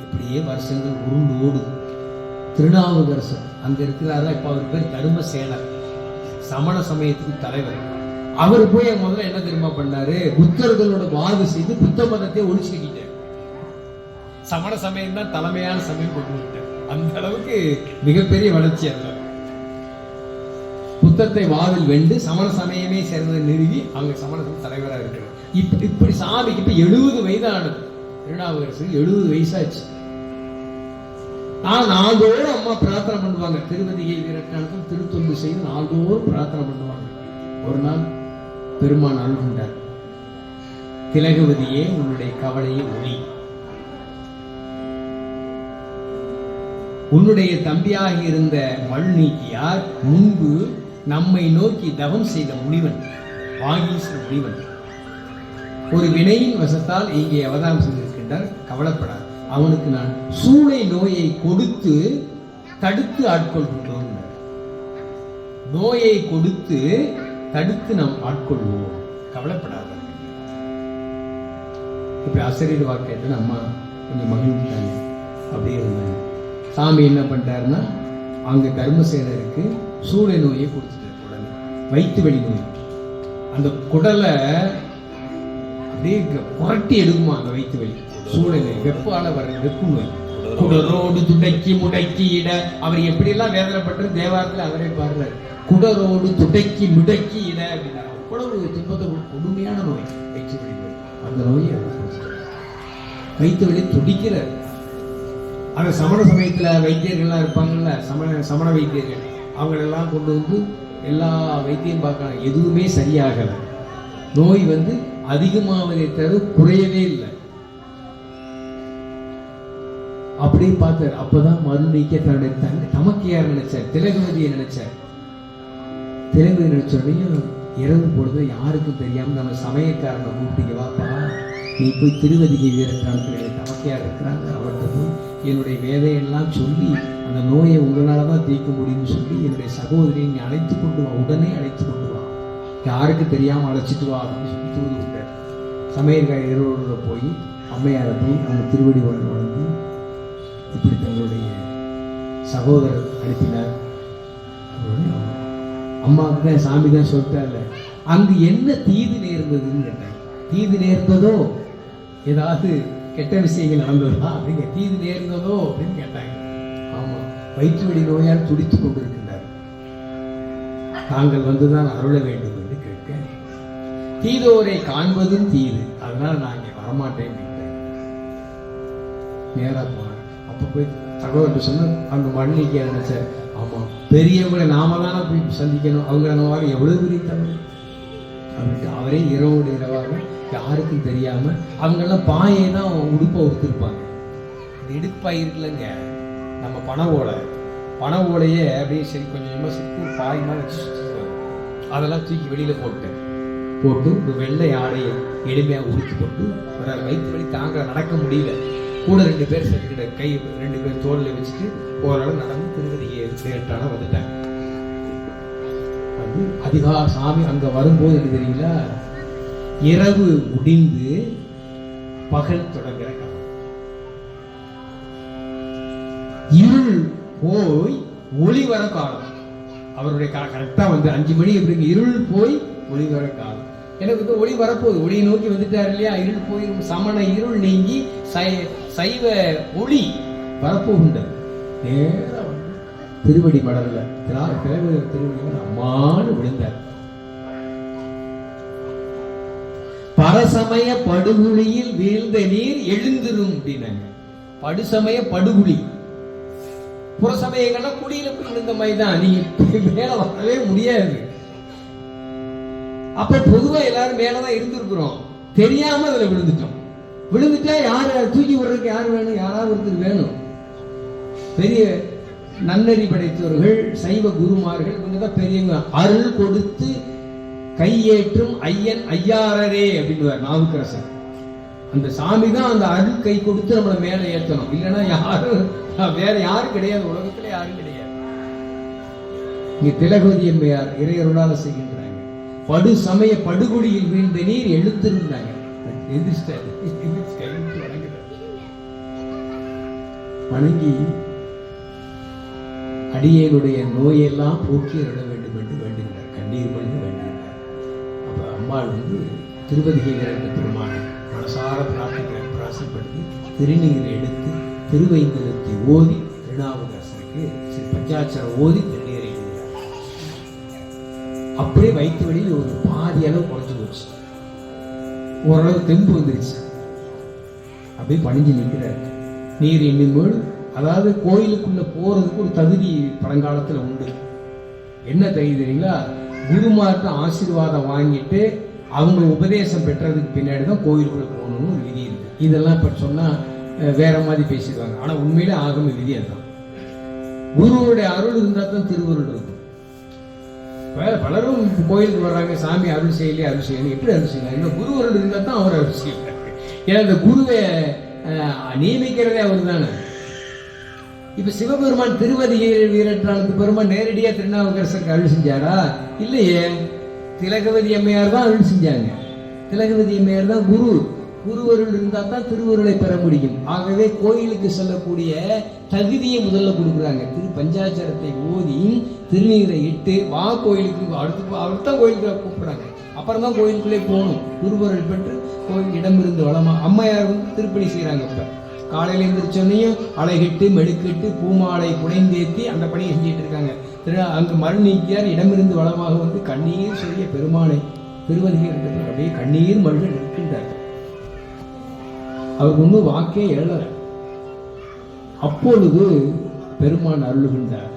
இப்படியே வருஷங்கள் உருண்டு ஓடுது. திருநாவுக்கரசர் அங்க இருக்கிறாரா, இப்ப அவர் பேர் தர்மசேனர், சமண சமயத்துக்கு தலைவர். அவர் போய் முதல்ல என்ன தெரியுமா பண்ணாரு, புத்தர்களோட வாது செய்து புத்த மதத்தை ஒழிச்சுக்கிட்டார். சமண சமயம் தான் தலைமையான சமயம் கொண்டு விட்டார். அந்த அளவுக்கு மிகப்பெரிய வளர்ச்சி. அல்ல புத்தத்தை வாதில் வென்று சமண சமயமே சேர்ந்ததை நிறுவி அவங்க சமண தலைவராக இருக்கிறார். இப்படி சாமிக்கு இப்ப 70 வயதானது. திருநாவுக்கரசருக்கு 70 வயசாச்சு. நாள்தோறும் அம்மா பிரார்த்தனை பண்ணுவாங்க. திருவதிகை வீரட்டானுக்கும் திருத்தொண்டு செய்து நாள்தோறும் பிரார்த்தனை பண்ணுவாங்க. ஒரு நாள் பெருமான் அருள்கின்றார், திலகவதியே உன்னுடைய கவலையை ஒளி, உன்னுடைய தம்பியாக இருந்த மழுநீக்கியார் முன்பு நம்மை நோக்கி தவம் செய்த முனிவன், வாகீச முனிவன் ஒரு வினையின் வசத்தால் இங்கே அவதாரம் செய்திருக்கின்றார். கவலைப்படார், அவனுக்கு நான் சூளை நோயை கொடுத்து தடுத்து ஆட்கொள்கின்றோம். நோயை கொடுத்து தடுத்து நாம் ஆட்கொள்வோம், கவலைப்படாத. இப்ப ஆசிரியர் வாக்கு அம்மா கொஞ்சம் மகிழ்ந்தாங்க. அப்படியே இருந்தாங்க. சாமி என்ன பண்ணிட்டாருன்னா அங்க தர்மசேனருக்கு சூளை நோயை கொடுத்துட்டார். உடனே வயிற்று வலி நோய், அந்த குடலை அப்படியே புரட்டி எடுக்குமா அந்த வயிற்று வலி. சூளை நோய் வெப்பால வர வெப்பு நோய். குடரோடு துடைக்கி முடக்கி இட, அவர் எப்படியெல்லாம் வேதனைப்பட்டு தேவாரத்தில் அவரே பாடுறாரு. குடரோடு துடைக்கி முடக்கி இட அப்படின்னா அவ்வளவு துன்பத்தை கொடுமையான நோய் வயிற்று வலி நோய். அந்த நோயை வயிற்று வலி துடிக்கிறார். அந்த சமண சமயத்துல வைத்தியர்கள்லாம் இருப்பாங்கல்ல, சமண வைத்தியர்கள், அவங்களெல்லாம் கொண்டு வந்து எல்லா வைத்தியம் பார்க்கலாம், எதுவுமே சரியாகல. நோய் அதிகமாவதை தவிர குறையவே இல்லை. அப்படியே பார்த்தார். அப்பதான் மருநீக்க தன்னுடைய தமக்கையார் நினைச்சார், திலகவதியை நினைச்சார். திலகவதி நினைச்சோடையும் இரவு பொழுது யாருக்கும் தெரியாம நம்ம சமயக்காரனை கூப்பிட்டு, வாப்பா நீ போய் திருவதிகை வீரத்தாளத்தில் தமக்கையார் இருக்கிறாங்க, அவர்கிட்ட போய் என்னுடைய வேதையெல்லாம் சொல்லி அந்த நோயை உங்களால தான் தீர்க்க முடியும்னு சொல்லி என்னுடைய சகோதரியை நீ அழைத்து கொண்டு வா, உடனே அழைத்து கொண்டு வா, யாருக்கு தெரியாம அழைச்சிட்டு வா அப்படின்னு சொல்லி தூது விட்டார். சமையற்கார இரவோட போய் அம்மையாரை போய் அவங்க திருவடி வளர்ந்து இப்படி தங்களுடைய சகோதரர் அனுப்பினார். அம்மாவுக்கு தான் சாமி தான் சொல்லிட்டார்ல, அங்கு என்ன தீது நேர்ந்ததுன்னு கேட்டாங்க. தீது நேர்ந்ததோ, ஏதாவது கெட்ட விஷயங்கள் நடந்ததா அப்படிங்க, தீது நேர்ந்ததோ அப்படின்னு கேட்டாங்க. ஆமா, வயிற்று வலி நோயால் துடித்துக் கொண்டிருக்கின்றார், தாங்கள் வந்துதான் அருள வேண்டும் என்று கேட்க, தீதோரை காண்பதும் தீது, அதனால நான் இங்கே வரமாட்டேன் அப்படின்ட்டேன். நேரா போனார். அப்ப போய் தகவல் சொன்ன அந்த மண்ணிக்கு நினைச்சார், ஆமா பெரியவங்களை நாம தானே போய் சந்திக்கணும், அவங்க நம்ம எவ்வளவு பெரிய தமிழ் அப்படின்ட்டு அவரே இரவோடு இரவாக யாருக்கும் தெரியாம அவங்கெல்லாம் பாயை தான் உடுப்ப உடுத்திருப்பாங்க. இடுப்பாய் இருக்குல்லங்க, நம்ம பனை ஓலையே அப்படியே சரி கொஞ்சம் கொஞ்சமா சுற்றி பாய் மாதிரி வச்சு அதெல்லாம் தூக்கி வெளியில போட்டு இந்த வெள்ளை ஆடையை எளிமையா உடுத்தி போட்டு ஒரு வயிற்று வலி தாங்க நடக்க முடியல, கூட 2 பேர் சேர்த்துக்கிட்ட கை 2 பேர் தோல்ல வச்சுட்டு ஓரளவு நடந்து திருவதியை சேட்டான வந்துட்டாங்க. அதிகா சாமி அங்க வரும்போது என்ன தெரியுங்களா, இரவு முடிந்து பகல் தொடங்குற காலம், இருள் போய் ஒளி வர காலம். அவருடைய கரெக்டா வந்து 5 மணி எப்படிங்க, இருள் போய் ஒளி வர காலம். எனக்கு வந்து ஒளி வரப்போகுது, ஒளியை நோக்கி வந்துட்டாரு இல்லையா, இருள் போய் சமண இருள் நீங்கி சைவ ஒளி வரப்போகின்றது. நேரா திருவடி மடல்ல திருவடி அம்மானு விழுந்தார். பரசமய படுகுழியில் வீழ்ந்த நீர் எழுந்திரும் அப்படின்னாங்க. படுசமய படுகுழி, புறசமயங்கள்லாம் குழியில போய் விழுந்த மாதிரிதான், நீங்க மேல வரவே முடியாது. அப்ப பொதுவா எல்லாரும் மேலதான் இருந்திருக்கிறோம், தெரியாம அதுல விழுந்துட்டா யாரு தூக்கி விடுறதுக்கு யாரு வேணும், யாராவது ஒருத்தர் வேணும். பெரிய நன்னறி படைத்தவர்கள் சைவ குருமார்கள் இவங்கதான் பெரியவங்க. அருள் கொடுத்து கையேற்றும் ஐயன் ஐயாரரே அப்படின்னு நாவுக்கரசர். அந்த சாமி தான் அந்த அருள் கை கொடுத்து நம்மளை மேல ஏற்றணும், இல்லைன்னா யாரும் வேற யாரும் கிடையாது, உலகத்துல யாரும் கிடையாது. இங்க திலகவதி அம்மையார் இறையருளால செய்கின்றாங்க. படு சமய படுகொடியில் வீழ்ந்த நீர் எழுத்திருந்தாங்க, வணங்கி அடியேனுடைய நோயெல்லாம் போக்கி அருள வேண்டும் என்று வேண்டுகிறார், கண்ணீர் மொழி வேண்டுகிறார். அப்ப அம்மாள் வந்து திருவதிகை நிறைந்த பெருமானை மனசார பிராசப்படுத்தி திருநீரை எடுத்து திருவைந்தலத்தை ஓதி திருநாவுக்கரசருக்கு பஞ்சாட்சரம் ஓதி திருநீரை எழுதுகிறார். அப்படியே வயிற்று வழியில் ஒரு பாதி அளவு குறைஞ்சு போச்சு, ஓரளவு தெம்பு வந்துருச்சு. அப்படியே பணிஞ்சு நிற்கிறார். நீர் எண்ணும்போது, அதாவது கோயிலுக்குள்ள போறதுக்கு ஒரு தகுதி பழங்காலத்துல உண்டு. என்ன தகுதி தெரியுங்களா, குருமார்ட்ட ஆசீர்வாதம் வாங்கிட்டு அவங்க உபதேசம் பெற்றதுக்கு பின்னாடி தான் கோயிலுக்குள்ள போகணும்னு ஒரு விதி இருக்கு. இதெல்லாம் இப்ப சொன்னா வேற மாதிரி பேசிடுவாங்க, ஆனா உண்மையிலே ஆகம விதி அதுதான். குருவுடைய அருள் இருந்தா தான் திருவருள் இருக்கும். பலரும் கோயிலுக்கு வர்றாங்க, சாமி அருள் செய்யலையே, அருள் செய்யணும், எப்படி அருள் செய்யலாம், இன்னும் குரு அருள் இருந்தா தான் அவர் அருள் செய்யறாரு. ஏன்னா இந்த குருவை நியமிக்கிறதே அவர் தானே. இப்ப சிவபெருமான் திருவதிகை வீரற்றானது பெருமான் நேரடியா திருநாவுக்கரசருக்கு அருள் செஞ்சாரா? இல்லையே, திலகவதி அம்மையார் தான் அருள் செஞ்சாங்க. திலகவதி அம்மையார் தான் குரு. குருவருள் இருந்தா தான் திருவருளை பெற முடியும். ஆகவே கோயிலுக்கு செல்லக்கூடிய தகுதியை முதல்ல கொடுக்குறாங்க. திரு பஞ்சாட்சரத்தை ஓதி திருநீரை இட்டு வா கோயிலுக்கு, அடுத்து அவர்தான் கோயிலுக்கு கூப்பிடுறாங்க. அப்புறம் தான் கோயிலுக்குள்ளே போகணும். குருவருள் பெற்று கோயில் இடமிருந்து வளமா அம்மையார் வந்து திருப்பணி செய்யறாங்க. இப்ப காலையில எழுந்திரிச்சோன்னையும் அலைகிட்டு மெழுக்கிட்டு பூமாலை புனைந்தேத்தி அந்த பணியை செஞ்சிட்டு இருக்காங்க. அங்கு மருநீக்கியார் இடமிருந்து வளமாக வந்து கண்ணீர் சொல்லிய பெருமானை திருவதிகை அப்படியே கண்ணீர் மல்க நிற்கின்றார். அவருக்கு ஒன்றும் வாக்கே எழல. அப்பொழுது பெருமான் அருளுகின்றார்.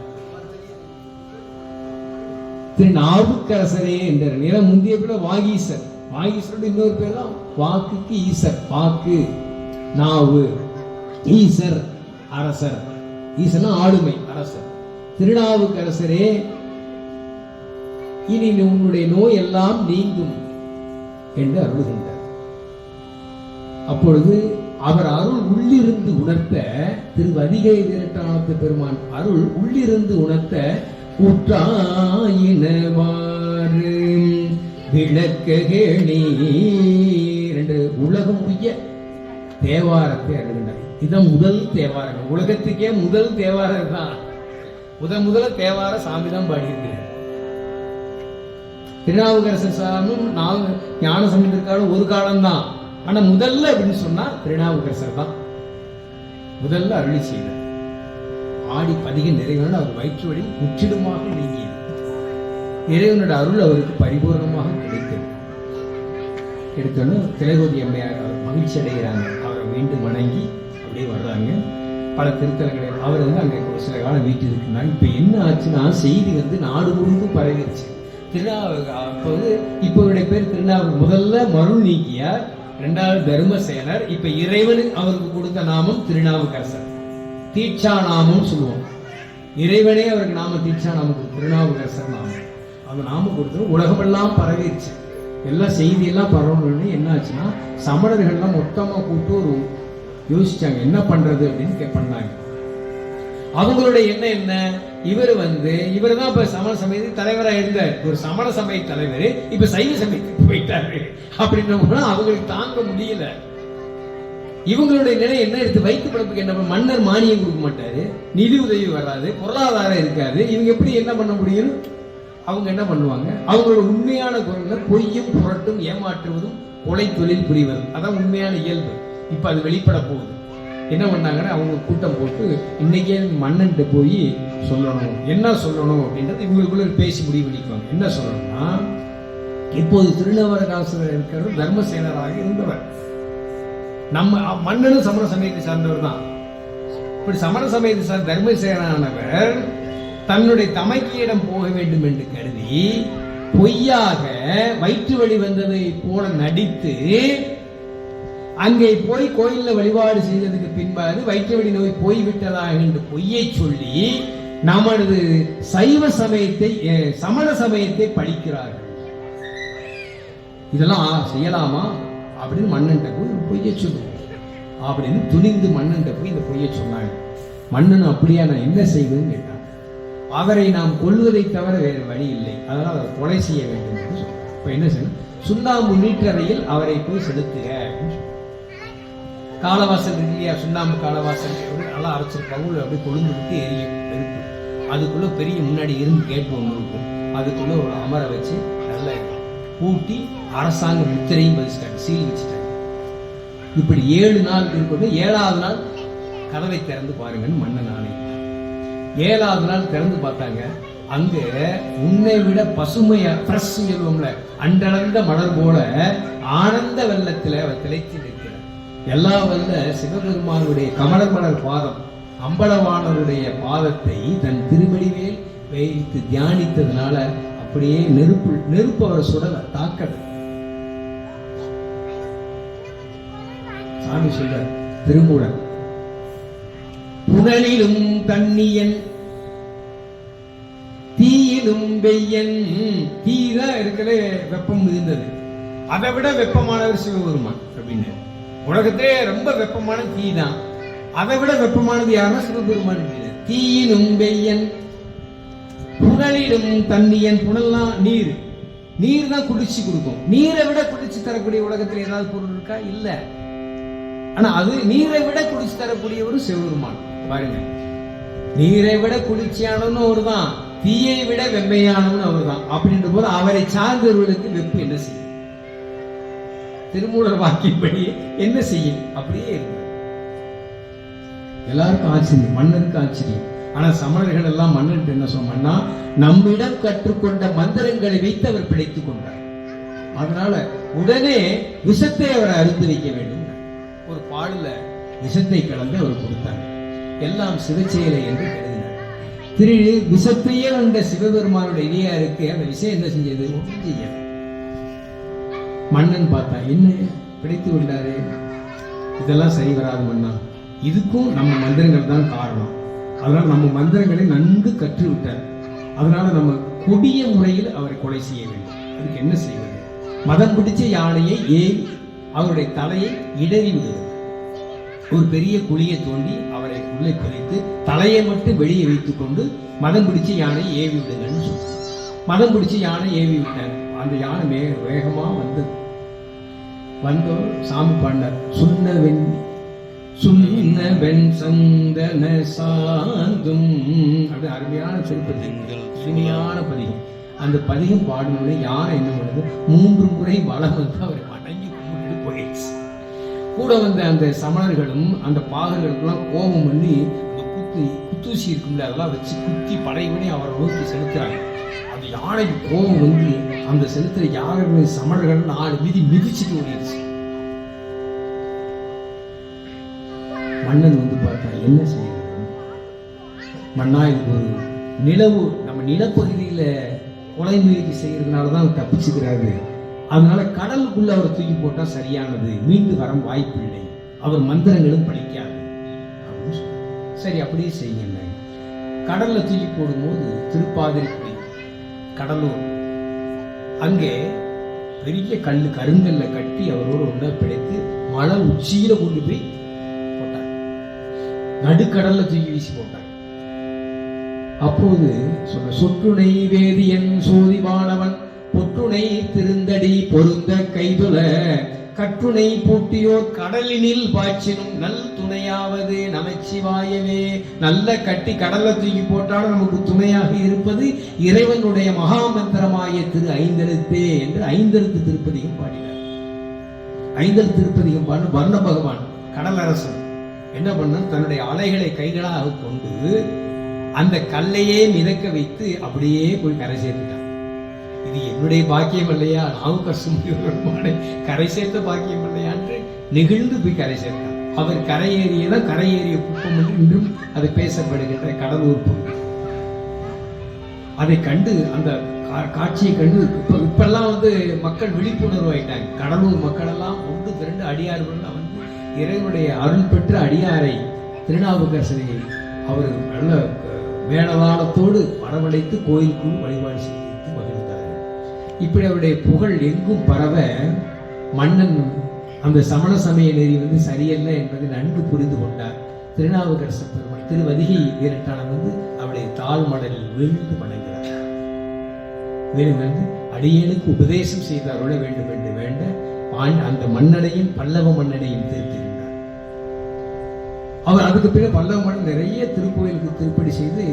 திருநாவுக்கரசரே என்ற நிலம் முந்திய பிற வாகீசர். வாகீசரோட இன்னொரு பேர் தான் வாக்குக்கு ஈசர். வாக்கு நாவு, ஈசர் அரசர். ஈசர்னா ஆளுமை, அரசர். திருநாவுக்கரசரே இனி உன்னுடைய நோய் எல்லாம் நீங்கும் என்று அருள்கின்றார். அப்பொழுது அவர் அருள் உள்ளிருந்து உணர்த்த, திரு அதிகை வீரட்டானத்து பெருமான் அருள் உள்ளிருந்து உணர்த்த உற்றாயினவாறு விளக்கேணி என்று உலகம் உய்ய தேவாரத்தை அருகின்றார். இதான் முதல் தேவாரம். உலகத்துக்கே முதல் தேவாரம் தான். முதல்ல தேவார சாமி தான் பாடியிருக்கிறார். திருநாவுக்கரசர் சாமியும் ஞான சம்பந்தருக்கான ஒரு காலம்தான். ஆனா முதல்ல அப்படின்னு சொன்னா திருநாவுக்கரசர் தான் முதல்ல அருளி செய்தார். ஆடி பதிக நிறைவான அவர் வயிற்று வழி முற்றிலுமாக நீங்கியது. இறைவனோட அருள் அவருக்கு பரிபூர்ணமாக கிடைத்தது. எடுத்தோன்னு திலகோதி அம்மையார் அவர் மகிழ்ச்சி அடைகிறாங்க. அவரை மீண்டும் வணங்கி அப்படியே வர்றாங்க. பல திருத்தலங்களில் அவர் அங்கே ஒரு சில காலம் வீட்டில் இருக்கிறாங்க. இப்ப என்ன ஆச்சுன்னா செய்தி நாடு முழுவதும் பரவிடுச்சு. இப்ப இவருடைய பேர் திருநாவுக்கரசர். முதல்ல மருள் நீக்கியார், இரண்டாவது தர்மசேனர். இப்ப இறைவன் அவருக்கு கொடுத்த நாமம் திருநாவுக்கரசர். தீட்சா நாமம் சொல்லுவோம். இறைவனே அவருக்கு நாம தீட்சா நாமம் திருநாவுக்கரசர் நாமம். அந்த நாமம் கொடுத்து உலகமெல்லாம் பரவிடுச்சு. எல்லாம் செய்தி எல்லாம் பரவணும்னு என்ன ஆச்சுன்னா சமணர்கள்லாம் மொத்தமா கூப்பிட்டு ஒரு யோசிச்சாங்க என்ன பண்றது அப்படின்னு பண்ணாங்க. அவங்களுடைய எண்ணம் என்ன, இவர் இவர் தான் இப்ப சமண சமயத்துக்கு தலைவரா இருந்தார். ஒரு சமண சமய தலைவர் இப்ப சைவ சமயத்துக்கு போயிட்டாரு அப்படின்னு அவங்களுக்கு தாங்க முடியல. இவங்களுடைய நிலை என்ன, எடுத்து வைத்து பழப்புக்கு என்ன, மன்னர் மானியம் கொடுக்க மாட்டாரு, நிதி உதவி வராது, பொருளாதாரம் இருக்காது, இவங்க எப்படி என்ன பண்ண முடியும்? அவங்க என்ன பண்ணுவாங்க, அவங்களோட உண்மையான குரல்ல பொய்யும் புரட்டும் ஏமாற்றுவதும் கொலை தொழில் புரிவதும் அதான் உண்மையான இயல்பு. இப்ப அது வெளிப்பட போகுது. என்ன பண்ணாங்கன்னா அவங்க கூட்டம் போட்டு இன்னைக்கே மன்னன்ட்டு போய் சொல்லணும், என்ன சொல்லணும் அப்படின்றது இவங்களுக்குள்ள பேசி முடிவு பண்ணிக்குவாங்க. என்ன சொல்லணும்னா, இப்போது திருநாவுக்கரசர் இருக்கிறது தர்மசேனராக இருந்தவர். நம்ம மன்னனும் சமண சமயத்தை சார்ந்தவர் தான். இப்படி சமண சமயத்தை சார்ந்த தர்மசேனானவர் தன்னுடைய தமக்கியிடம் போக வேண்டும் என்று கருதி பொய்யாக வயிற்று வலி வந்ததை போல நடித்து அங்கே போய் கோயில்ல வழிபாடு செய்ததுக்கு பின்பாடு வயிற்று வலி நோய் போய்விட்டதாக என்று பொய்யை சொல்லி நமது சைவ சமயத்தை சமண சமயத்தை பழிக்கிறார்கள். இதெல்லாம் செய்யலாமா அப்படின்னு மன்னன்ட்ட போய் பொய்ய சொல்லுவோம் அப்படின்னு துணிந்து மன்னன்ட்ட போய் இந்த பொய்ய சொன்னாங்க. மன்னன் அப்படியா நான் என்ன செய்வேன்னு கேட்டாங்க. அவரை நாம் கொல்வதை தவிர வேறு வழி இல்லை, அதனால் அவர் கொலை செய்ய வேண்டும் என்று சொன்னார். இப்ப என்ன செய்யணும், சுண்ணாம்பு நீற்றறையில் அவரை போய் செலுத்துக அப்படின்னு சொன்னார். காலவாசல் இல்லையா, சுண்ணாம்பு காலவாசல் நல்லா அரைச்சிருக்காங்க, அப்படியே கொழுந்து விட்டு எரியும் நெருப்பு. அதுக்குள்ள பெரிய முன்னாடி இருந்து கேட்டு ஒன்று இருக்கும், அதுக்குள்ள ஒரு அமர வச்சு நல்லா பூட்டி அரசாங்க முத்திரையும் பதிச்சிட்டாங்க, சீல் வச்சுட்டாங்க. இப்படி 7 நாள் இருக்கும். 7வது நாள் கதவை திறந்து பாருங்கன்னு மன்னன் ஆணை. 7வது நாள் திறந்து பார்த்தாங்க. அங்க உன்னை விட பசுமையா ஃப்ரெஷ் சொல்லுவோம்ல, அன்றளந்த மலர் போல ஆனந்த வெள்ளத்துல அவர் திளைத்து நிற்கிறார். எல்லா வல்ல சிவபெருமானுடைய கமல மலர் பாதம், அம்பலவாணருடைய பாதத்தை தன் திருமடிவேல் வைத்து தியானித்ததுனால அப்படியே நெருப்பு அவரை சுடல, தாக்கல. சாமி சொல்ற திருமூலன், புனலிலும் கண்ணியன் தீயிலும் வெய்யன். தீதான் இருக்கிற வெப்பம் மிகுந்தது, அதை விட வெப்பமானவர் சிவபெருமான் அப்படின்னு. உலகத்திலே ரொம்ப வெப்பமான தீ தான், அதை விட வெப்பமானது யாருன்னா சிவபெருமான். தீயிலும் வெய்யன் புனலிலும் தண்ணியன். புனல்லாம் நீர், நீர் தான் குளிர்ச்சி கொடுக்கும். நீரை விட குளிர்ச்சி தரக்கூடிய உலகத்தில் ஏதாவது பொருள் இருக்கா? இல்ல. ஆனா அது நீரை விட குளிர்ச்சி தரக்கூடிய ஒரு சிவபெருமான். பாருங்க, நீரை விட குளிர்ச்சியானவனும் அவர் தான், தீயை விட வெம்மையானவன் அவர் தான். அப்படின்ற போது அவரை சார்ந்தவர்களுக்கு வெப்பு என்ன செய்யும்? திருமூலர் வாக்கின்படி என்ன செய்யும்? அப்படியே இருக்கு. எல்லாருக்கும் ஆச்சரியம், மன்னருக்கு ஆச்சரியம். ஆனா சமணர்கள் எல்லாம் மன்னன் என்ன சொன்னா, நம்மிடம் கற்றுக்கொண்ட மந்திரங்களை வைத்து அவர் பிழைத்துக் கொண்டார். அதனால உடனே விஷத்தை அவர் அறிந்து வைக்க வேண்டும். ஒரு பாடல விஷத்தை கலந்து அவர் கொடுத்தாங்க. எல்லாம் சிவச்செயலை என்று கருதினார். விஷத்தையே உண்ட சிவபெருமானுடைய இனியாருக்கு அந்த விஷயம் என்ன செஞ்சது? ஒன்றும் செய்ய. மன்னன் பார்த்தா என்ன பிடித்து கொண்டாரு, இதெல்லாம் சரி வராது மன்னா, இதுக்கும் நம்ம மந்திரங்கள் தான் காரணம். அதனால நம்ம மந்திரங்களை நன்கு கற்றுவிட்டார். அதனால நம்ம கொடிய முறையில் அவரை கொலை செய்ய வேண்டும். அதுக்கு என்ன செய்வது? மதம் பிடிச்ச யானையை ஏவி அவருடைய தலையை இடறி விடுவது. ஒரு பெரிய குழியை தோண்டி அவரை உள்ளே புதைத்து தலையை மட்டும் வெளியே வைத்துக் கொண்டு மதம் பிடிச்ச யானை ஏவி விடுங்கன்னு சொன்னார். மதம் பிடிச்ச யானை ஏவி விட்டார். அந்த யானை வேகமா வந்தோர் சாமி பாடினார். சுண்ணவெண் சந்தன சாந்தும் அப்படி அருமையான சிறுபதிகள், இனிமையான பதிகம். அந்த பதிகம் பாடினோடனே யானை என்ன பண்ணுது? 3 முறை வலம் வந்து அவரை வணங்கி கும்பிட்டு போயிடுச்சு. கூட வந்த அந்த சமணர்களும் அந்த பாகர்களுக்கெல்லாம் கோபம் பண்ணி அந்த குத்தூசி இருக்கும்ல, அதெல்லாம் வச்சு குத்தி படைவனே அவரை நோக்கி செலுத்துறாங்க. அந்த யானைக்கு கோபம் வந்து அந்த செலுத்துற யானை சமணர்கள் 4 மீதி மிதிச்சுட்டு ஓடிடுச்சு. மன்னன் வந்து பார்த்தா என்ன செய்யறது? மன்னா, இது ஒரு நிலவு, நம்ம நிலப்பகுதியில கொலை முயற்சி செய்யறதுனாலதான் அவர் தப்பிச்சுக்கிறாரு. அதனால கடலுக்குள்ள அவரை தூக்கி போட்டா சரியானது, மீண்டு வர வாய்ப்பு இல்லை, அவர் மந்திரங்களும் படிக்காது அப்படின்னு சொன்னார். சரி, அப்படியே செய்யுங்க. கடல்ல தூக்கி போடும்போது திருப்பாதிரிக்குடி கடலூர், அங்கே பெரிய கருங்கல்ல கட்டி அவரோடு ஒன்றை பிடித்து மலை உச்சியில கொண்டு போய் போட்டார். நடுக்கடல்ல தூக்கி வீசி போட்டார். அப்போது சொன்ன சொற்றுணை வேதியன் சோதிவானவன் பொற்றுணை திருந்தடி பொருந்த கைதுல கற்றுணை பூட்டியோர் கடலினில் பாய்ச்சினும் நல் துணையாவது நமச்சிவாயவே. நல்ல கட்டி கடல்ல தூக்கி போட்டாலும் நமக்கு துணையாக இருப்பது இறைவனுடைய மகாமந்திரமாய திரு ஐந்தெழுத்தே என்று 5 எழுத்து திருப்பதிகம் பாடினார். 5 எழுத்து திருப்பதிகம் பாடின வர்ண பகவான் கடலரசன் என்ன பண்ண, தன்னுடைய அலைகளை கைகளாக கொண்டு அந்த கல்லையே மிதக்க வைத்து அப்படியே போய் கரை சேர்த்துட்டான். இது என்னுடைய பாக்கியம் இல்லையா, நாவுக்கரசு கரை சேர்த்த பாக்கியம் இல்லையான்று நெகிழ்ந்து போய் கரை சேர்த்தான். அவர் கரையேறிய குப்பம் என்று இன்றும் அது பேசப்படுகின்ற கடலூர் பகுதி. அதை கண்டு, அந்த காட்சியை கண்டு இப்பெல்லாம் வந்து மக்கள் விழிப்புணர்வு ஆயிட்டாங்க. கடலூர் மக்கள் எல்லாம் ஒன்று திரண்டு அடியார்கள் வந்து இறைவனுடைய அருள் பெற்ற அடியாரை திருநாவுக்கரசரை அவர் நல்ல மேலதாளத்தோடு வரவழைத்து கோயிலுக்குள் வழிபாடு செய்து மகிழ்ந்தார்கள். இப்படி அவருடைய புகழ் எங்கும் பரவ மன்னன் அந்த சமண சமய நெறி வந்து சரியல்ல என்பதை நன்கு புரிந்து கொண்டார். திருநாவுக்கரச பெருமாள் திருவதிகை வீரட்டாளன் வந்து அவருடைய தாழ்மடலில் வீழ்ந்து வணங்கிறார். மேலும் வந்து அடியேனுக்கு உபதேசம் செய்து அருள வேண்டும் என்று வேண்ட அந்த மன்னனையும் பல்லவ மன்னனையும் திருத்தினார். அவர் அதுக்கு பிறகு பல்லவ மன்னன் நிறைய திருக்கோயிலுக்கு திருப்படி செய்து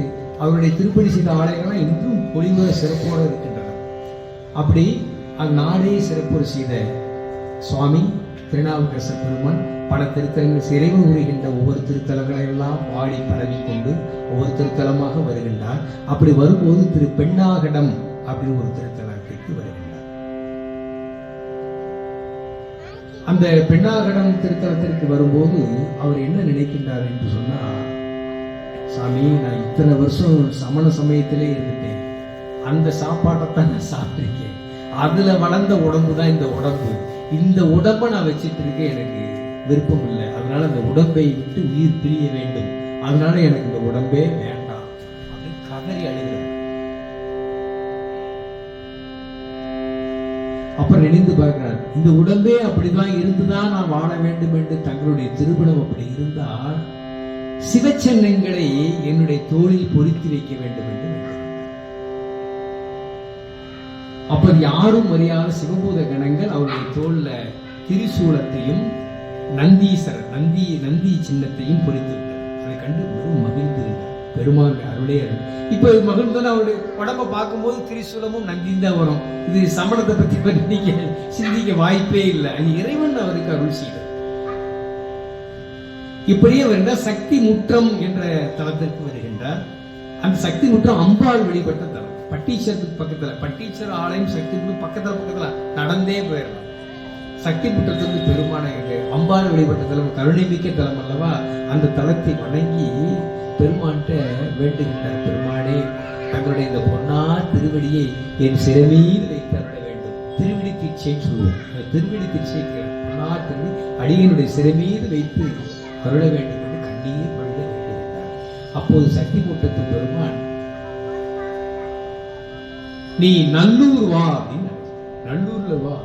அவருடைய திருப்படி செய்த ஆலயங்கள்லாம் இன்றும் பொலிவு சிறப்போடு இருக்கின்றன. அப்படி அந்நாடே சிறப்போடு செய்த சுவாமி திருநாவுக்கரச பெருமான் பல திருத்தலங்கள் இறைவன் உரைகின்ற ஒவ்வொரு திருத்தலங்களை எல்லாம் பாடி பரவி கொண்டு ஒவ்வொரு திருத்தலமாக வருகின்றார். அப்படி வரும்போது திரு பெண்ணாகடம் அப்படின்னு ஒரு திருத்தலத்திற்கு வருகின்றார். அந்த பெண்ணாகடம் திருத்தலத்திற்கு வரும்போது அவர் என்ன நினைக்கின்றார் என்று சொன்னா, சாமி, நான் இத்தனை வருஷம் சமண சமயத்திலே இருந்துட்டேன், அந்த சாப்பாட்டைத்தான் நான் சாப்பிட்டிருக்கேன், அதுல வளர்ந்த உடம்பு தான் இந்த உடம்பு, இந்த உடம்பை நான் வச்சிட்டு இருக்கேன், எனக்கு விருப்பம் இல்லை, அதனால அந்த உடம்பை விட்டு உயிர் பிரிய வேண்டும், அதனால எனக்கு இந்த உடம்பே வேண்டாம் அப்படின்னு கதறி அழுகிறார். அப்புறம் நினைந்து பார்க்கிறார், இந்த உடம்பே அப்படிதான் இருந்துதான் நான் வாழ வேண்டும் என்று தங்களுடைய திருமணம் அப்படி இருந்தால் சிவச்சன்னங்களை என்னுடைய தோளில் பொறித்து வைக்க வேண்டும் என்று. அப்ப யாரும் அறியாத சிவபூத கணங்கள் அவருடைய தோல்ல திரிசூலத்தையும் நந்தீஸ்வரர் நந்தி சின்னத்தையும் பொறித்துவிட்டார். அதை கண்டு வெறும் மகிழ்ந்திருந்தார். பெருமாள் அருளே அருள். இப்ப மகிழ்ந்தாலும் அவருடைய உடம்பை பார்க்கும்போது திரிசூலமும் நந்தியும் தான் வரும். இது சமணத்தை பற்றி நீங்க சிந்திக்க வாய்ப்பே இல்லை. அது இறைவன் அவருக்கு அருள் செய்தார். இப்படியே வருகின்றார். சக்தி முற்றம் என்ற தலத்திற்கு வருகின்றார். அந்த சக்தி முற்றம் அம்பாள் வழிபட்ட தலம். பட்டீச்சருக்கு பக்கத்துல, பட்டீச்சர் ஆலயம் சக்தி பக்கத்துல நடந்தே போயிடலாம். சக்தி முற்றத்திலிருந்து பெருமான அம்பாள் வழிபட்ட தலம் கருணை மிக்க தலம் அல்லவா. அந்த தலத்தை வணங்கி பெருமான்கிட்ட வேண்டுகின்றார். பெருமானே, தங்களுடைய இந்த பொன்னா திருவடியை என் சிறமீது வைத்து அருள வேண்டும். திருவிடி தீட்சைன்னு சொல்லுவோம். திருவிடி தீட்சைக்கு பொன்னா திருவி அடியனுடைய சிறமீது வைத்து அருள வேண்டும் என்று கண்ணீர் மல்க வேண்டுகின்றார். அப்போது சக்தி கூட்டத்து பெருமான் நீ நல்லூர் வா அப்படின்னு. நல்லூர்ல வா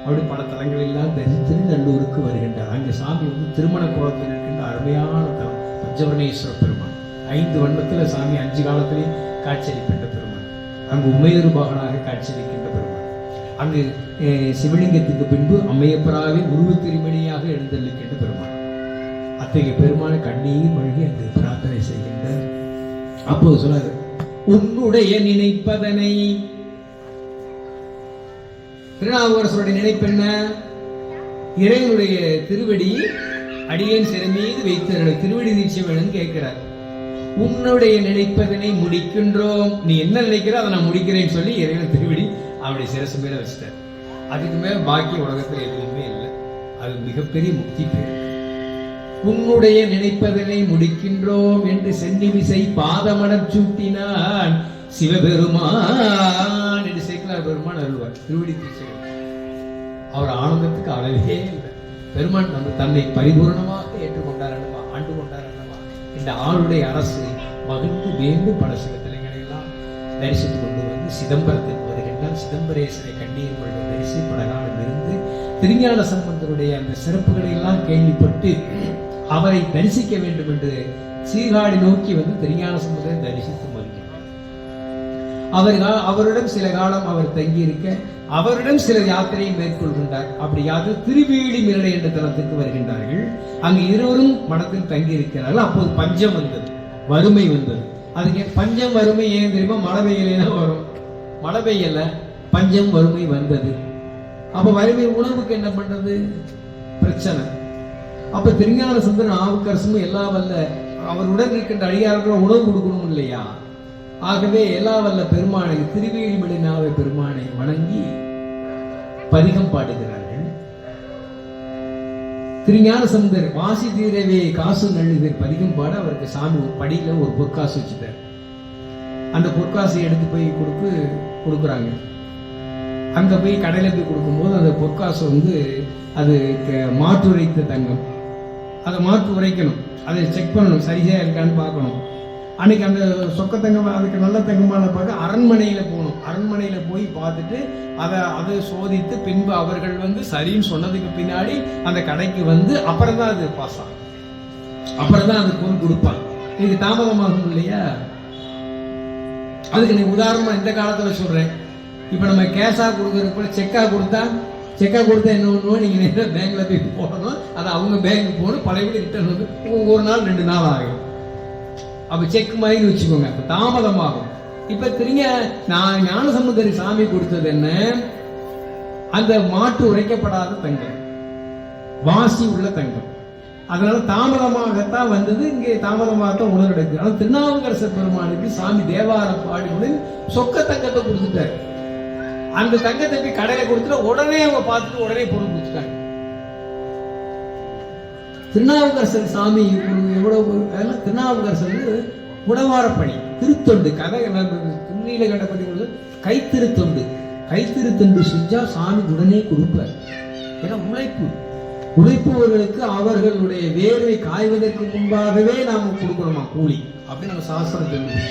அப்படி பல தலங்கள் எல்லாம் திருநல்லூருக்கு வருகின்றார். அங்க சாமி திருமண கோலத்தில் இருக்கின்ற அருமையான தலம் பஞ்சவர்ணேஸ்வர பெருமான். 5 வண்ணத்துல சாமி 5 காலத்திலே காட்சியளிக்கின்ற பெருமான். அங்கு உமையொரு பாகனாக காட்சியளிக்கின்ற பெருமான். அங்கு சிவலிங்கத்துக்கு பின்பு அம்மையப்பராவே உருவ திருமணியாக எழுந்தள்ளிக்கின்ற பெருமான். அத்தகைய பெருமான கண்ணீர் மொழி அங்கு பிரார்த்தனை செய்கின்றார். அப்போது சொல்லாது, உன்னுடைய நினைப்பதனை. திருநாவுக்கரசருடைய நினைப்பு என்ன? இறைவனுடைய திருவடி அடியேன் சிறை மீது வைத்த திருவடி தீட்சை வேணும்னு கேட்கிறார். உன்னுடைய நினைப்பதனை முடிக்கின்றோம். நீ என்ன நினைக்கிற அதை நான் முடிக்கிறேன்னு சொல்லி இறைவன் திருவடி அவருடைய சிரசு மேல வச்சிட்டார். அதுக்கு மேல பாக்கி உலகத்தில் எதுவுமே இல்லை. அது மிகப்பெரிய முக்தி பேர். உன்னுடைய நினைப்பதனை முடிக்கின்றோம் என்று சென்னிமிசை பாதமணர் சூட்டினான் சிவபெருமான் என்று சேக்கலார் பெருமான் அருள்வார். திருவடி தீட்சை அவர் ஆனந்தத்துக்கு அளவே இல்லை. பெருமான் நம்ம தன்னை பரிபூர்ணமாக ஏற்றுக்கொண்டார் அல்லவா, ஆண்டு கொண்டார் அல்லவா. இந்த ஆளுடைய அரசு மகிழ்ந்து வேண்டு பல சிவத்தலங்களை எல்லாம் தரிசித்துக் கொண்டு வந்து சிதம்பரத்துக்கு வருகின்றார். சிதம்பரேஸ்வரை கண்ணீர் மொழி தரிசி பல காலம் இருந்து திருஞான சம்பந்தருடைய அந்த சிறப்புகளை எல்லாம் கேள்விப்பட்டு அவரை தரிசிக்க வேண்டும் என்று சீர்காழி நோக்கி வந்து திருஞான சம்பந்தரை தரிசித்து வருகிறார். அவரிடம் சில காலம் அவர் தங்கியிருக்க அவரிடம் சில யாத்திரையை மேற்கொள்கின்றார். அப்படி யாது திருவேலிமிரலை என்ற தலத்துக்கு வருகின்றார்கள். அங்கு இருவரும் மடத்தில் தங்கி இருக்கிறார்கள். அப்போது பஞ்சம் வந்தது, வறுமை வந்தது. அதுக்கு பஞ்சம் வறுமை ஏன் தெரியுமா? மழை பெய்யலைன்னா வரும், மழை பெய்யல, பஞ்சம் வறுமை வந்தது. அப்ப வறுமை உணவுக்கு என்ன பண்றது? பிரச்சனை. அப்ப திருஞான சம்பந்தர் நாவுக்கரசும் எல்லா வல்ல அவருடன் இருக்கின்ற அடியார்கள் உணவு கொடுக்கணும் இல்லையா? ஆகவே எல்லா வல்ல பெருமானை திருவேலிமிழனாவை பெருமானை வணங்கி பதிகம் பாடுகிறார்கள். திருஞான சம்பந்தர் வாசி தீரவே காசு நழுவர் பதிகம் பாட அவருக்கு சாமி ஒரு படியில ஒரு பொற்காசு வச்சுட்டார். அந்த பொற்காசை எடுத்து போய் கொடுக்குறாங்க. அங்க போய் கடையில போய் கொடுக்கும்போது அந்த பொற்காசு அது மாற்று உரைத்த தங்கம். அதை மாற்று உரைக்கணும், அதை செக் பண்ணணும், சரியா இருக்கான்னு பார்க்கணும். அன்னைக்கு அந்த சொக்க தங்கம் அதுக்கு நல்ல தங்கமான பார்க்க அரண்மனையில போகணும். அரண்மனையில போய் பார்த்துட்டு அதை சோதித்து பின்பு அவர்கள் சரின்னு சொன்னதுக்கு பின்னாடி அந்த கடைக்கு அப்புறம் தான் அது பாஸ் ஆகும், அப்புறம் தான் அது பொருள் கொடுப்பாங்க. இது தாமதமாகும் இல்லையா? அதுக்கு நீ உதாரணமா இந்த காலத்துல சொல்றேன். இப்ப நம்ம கேஷா கொடுக்கறதுக்கு செக்கா கொடுத்தா என்ன பண்ணுவோம்? நீங்க நேர பேங்க்ல போய் போடணும், அதை அவங்க பேங்க் போகணும், பழையபடி ரிட்டர்ன் ஒரு நாள் 2 நாள் ஆகும். அப்ப செக் மாதிரி வச்சுக்கோங்க, தாமதமாகும். இப்ப நான் ஞானசம்பந்தரி சாமி கொடுத்தது என்ன? அந்த மாற்று உரைக்கப்படாத தங்கம், வாசி உள்ள தங்கம். அதனால தாமதமாகத்தான் வந்தது. இங்கே தாமதமாகத்தான் உணர்வு எடுக்குது. ஆனா திருநாவுக்கரசர் பெருமானுக்கு சாமி தேவார பாடியுடன் சொக்க தங்கத்தை கொடுத்துட்டாரு. அந்த தங்கத்தை போய் கடையில கொடுத்துட்டு உடனே அவங்க பார்த்துட்டு உடனே பொருள் கொடுத்துட்டாங்க. திருநாவுக்கரசர் சாமி எவ்வளவு திருநாவுக்கரசர் உடவார பணி, திருத்தொண்டு, கதை துணியில கண்டபடி கைத்திருத்தொண்டு செஞ்சா சாமி உடனே கொடுப்பார். ஏன்னா உழைப்பவர்களுக்கு அவர்களுடைய வேர்வை காய்வதற்கு முன்பாகவே நாம கொடுக்கணுமா கூலி அப்படின்னு நம்ம சாஸ்திரம் தெரியும்.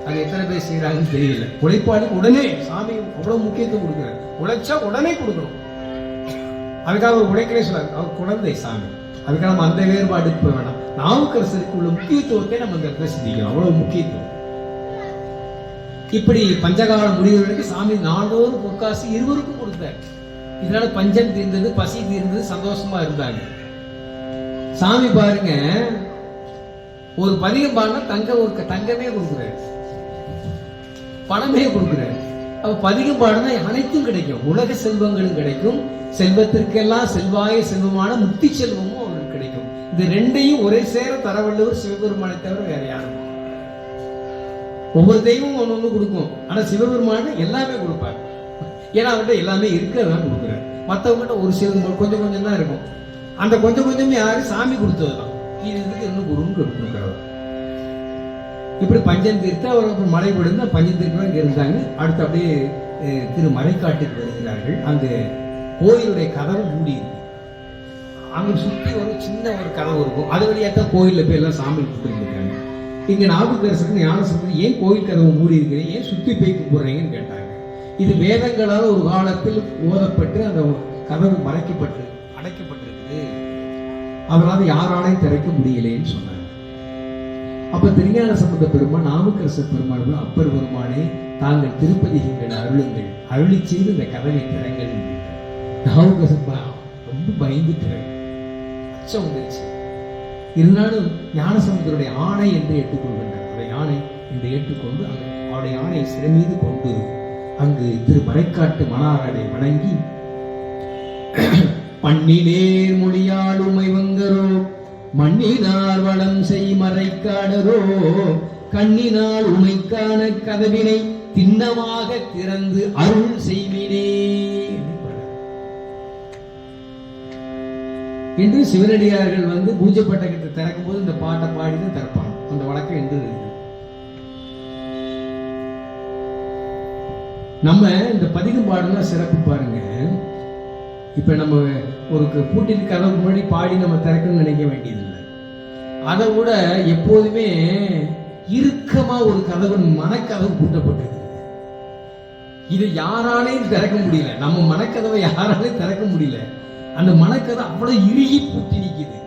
அது எத்தனை பேர் செய்யறாங்கன்னு தெரியல. உழைப்பாளி உடனே சாமி அவ்வளவு முக்கியத்துவம் கொடுக்கிறார். உழைச்சா உடனே கொடுக்கணும். அதுக்காக அவர் உழைக்கவே சொல்லார். அவர் குழந்தை சாமி. அதுக்காக நம்ம அந்த வேறுபாடுக்கு போய் வேணாம். நாவுக்கரசருக்கு உள்ள முக்கியத்துவத்தை நம்ம அந்த இடத்துல சிந்திக்கணும். அவ்வளவு முக்கியத்துவம். இப்படி பஞ்சகால முடிவுகளுக்கு சாமி நாள்தோறும் பொற்காசு இருவருக்கும் கொடுத்தார். இதனால பஞ்சம் தீர்ந்தது, பசி தீர்ந்தது, சந்தோஷமா இருந்தாங்க. சாமி பாருங்க, ஒரு பதிகம் பாடினா தங்கமே கொடுக்குறாரு, பணமே கொடுக்குறாரு. அப்ப பதிகம் பாடினா அனைத்தும் கிடைக்கும். உலக செல்வங்களும் கிடைக்கும், செல்வத்திற்கெல்லாம் செல்வாய செல்வமான முக்தி செல்வமும் அவருக்கு கிடைக்கும். இந்த ரெண்டையும் ஒரே சேர தரவல்லவர் சிவபெருமானை தவிர வேற யாரும். ஒவ்வொரு தெய்வம் ஒண்ணு கொடுக்கும், ஆனா சிவபெருமான எல்லாமே கொடுப்பார். ஏன்னா அவர்கிட்ட எல்லாமே இருக்கிறதான் கொடுக்குறாரு. மற்றவங்ககிட்ட ஒரு சில கொஞ்சம் கொஞ்சம் தான் இருக்கும். அந்த கொஞ்சம் கொஞ்சமே யாரு? சாமி கொடுத்ததுதான். இதுக்கு இன்னும் குருன்னு கொடுக்குறாரு. இப்படி பஞ்சம் தீர்த்து அவர் மழை பொழுது பஞ்சம் தீர்த்து இங்க இருந்தாங்க. அடுத்து அப்படியே திரு மறைக்காட்டுக்கு வருகிறார்கள். அந்த கோயிலுடைய கதவு மூடி இருக்கு. அங்க சுற்றி ஒரு சின்ன ஒரு கதவு இருக்கும். அது வழியா தான் கோயில்ல போய் எல்லாம் சாமி கொடுத்துருக்காங்க. இங்க நாவுக்கரசருக்கு ஞானசம்பந்தர் ஏன் கோயில் கதவு மூடி இருக்கிறீங்க, ஏன் சுத்தி போய் கும்பிடுறீங்கன்னு கேட்டாங்க. இது வேதங்களால் ஒரு காலத்தில் ஓதப்பட்டு அந்த கதவு மறைக்கப்பட்டு அடைக்கப்பட்டிருக்குது, அதனால யாராலையும் திறக்க முடியலேன்னு சொன்னாங்க. அப்ப திருஞான சம்பந்த பெருமான் நாவுக்கரசர் பெருமான், அப்பர் பெருமானே தாங்கள் திருப்பதிகள் அருளுங்கள், அருளி செய்து இந்த கதவை திறங்கள். நாவுக்கரசர் ரொம்ப பயந்துட்டாரு, அச்சம் வந்துருச்சு. இருந்தாலும் ஞானசம்பந்தருடைய ஆணை என்று ஏற்றுக்கொள்கின்றார். அந்த யானை என்று ஏற்றுக்கொண்டு அவருடைய யானை சிறை மீது கொண்டு அங்கு திரு மறைக்காட்டு மணாரனை வணங்கி, பண்ணினேர் மொழியால் உமை வங்கரோ, மண்ணினார் வளம் செய் மறைக்காடரோ, கண்ணினால் உமைக்கான கதவினை திண்ணமாக திறந்து அருள் செய்வினே என்று சிவனடியார்கள் பூஜை பட்டகத்தை திறக்கும் போது இந்த பாட்டை பாடிதான் திறப்பாங்க. அந்த வழக்கம் என்று இருக்கு. நம்ம இந்த பதிகம் பாடுனா சிறப்பு பாருங்க. இப்ப நம்ம ஒரு பூட்டிட்டு கதவு முன்னாடி பாடி நம்ம திறக்கணும்னு நினைக்க வேண்டியதில்லை. அதை விட எப்போதுமே இறுக்கமா ஒரு கதவு, மனக்கதவு பூட்டப்பட்டிருக்கு. இதை யாராலையும் திறக்க முடியல. நம்ம மனக்கதவை யாராலையும் திறக்க முடியல. அந்த மனக்கதை அவ்வளவு இறுகி பூட்டி நிற்குது.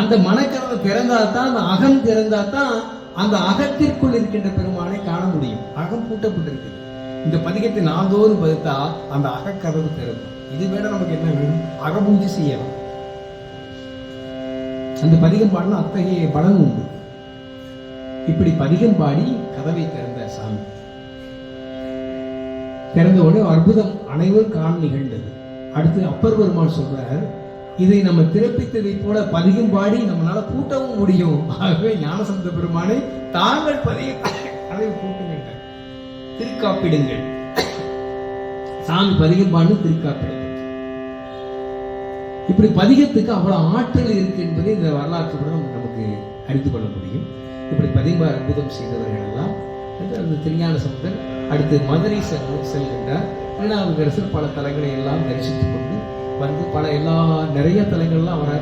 அந்த மனக்கதவை திறந்தாதான், அந்த அகம் திறந்தாதான் அந்த அகத்திற்குள் இருக்கின்ற பெருமானை காண முடியும். அகம் பூட்டப்பட்டிருக்கு. இந்த பதிகத்தை நாள்தோறும் பதித்தா அந்த அகக்கதவு திறக்கும். இது வேற நமக்கு என்ன வேணும்? அகபூஜை செய்யலாம். அந்த பதிகம் பாடினா அத்தகைய பலன் உண்டு. இப்படி பதிகம் பாடி கதவை திறந்த சாமி. திறந்த உடனே அற்புதம் அனைவரும் காண நிகழ்ந்தது. அடுத்து அப்பர் பெருமான் சொல்றார், இதை நம்ம திறப்பித்ததை போல பதிகம் பாடி நம்மளால பூட்டவும் முடியும். ஆகவே ஞானசம்பந்த பெருமானை தாங்கள் கதவை பூட்டுங்க, திருக்காப்பிடுங்கள். சாமி பதிகம் பாடு திருக்காப்பிடுங்கள். இப்படி பதிகத்துக்கு அவ்வளவு ஆற்றல் இருக்கு என்பதை இந்த வரலாற்றுடன் நமக்கு அறிந்து கொள்ள முடியும். இப்படி பதிகம் அற்புதம் செய்தவர்கள் எல்லாம் அந்த திருஞான சம்பந்தர் அடுத்து மதுரை செல்கின்றார். திருநாவுக்கரசர் பல தலங்களை எல்லாம் தரிசித்துக் கொண்டு நிறைய தலங்கள்லாம் அவரை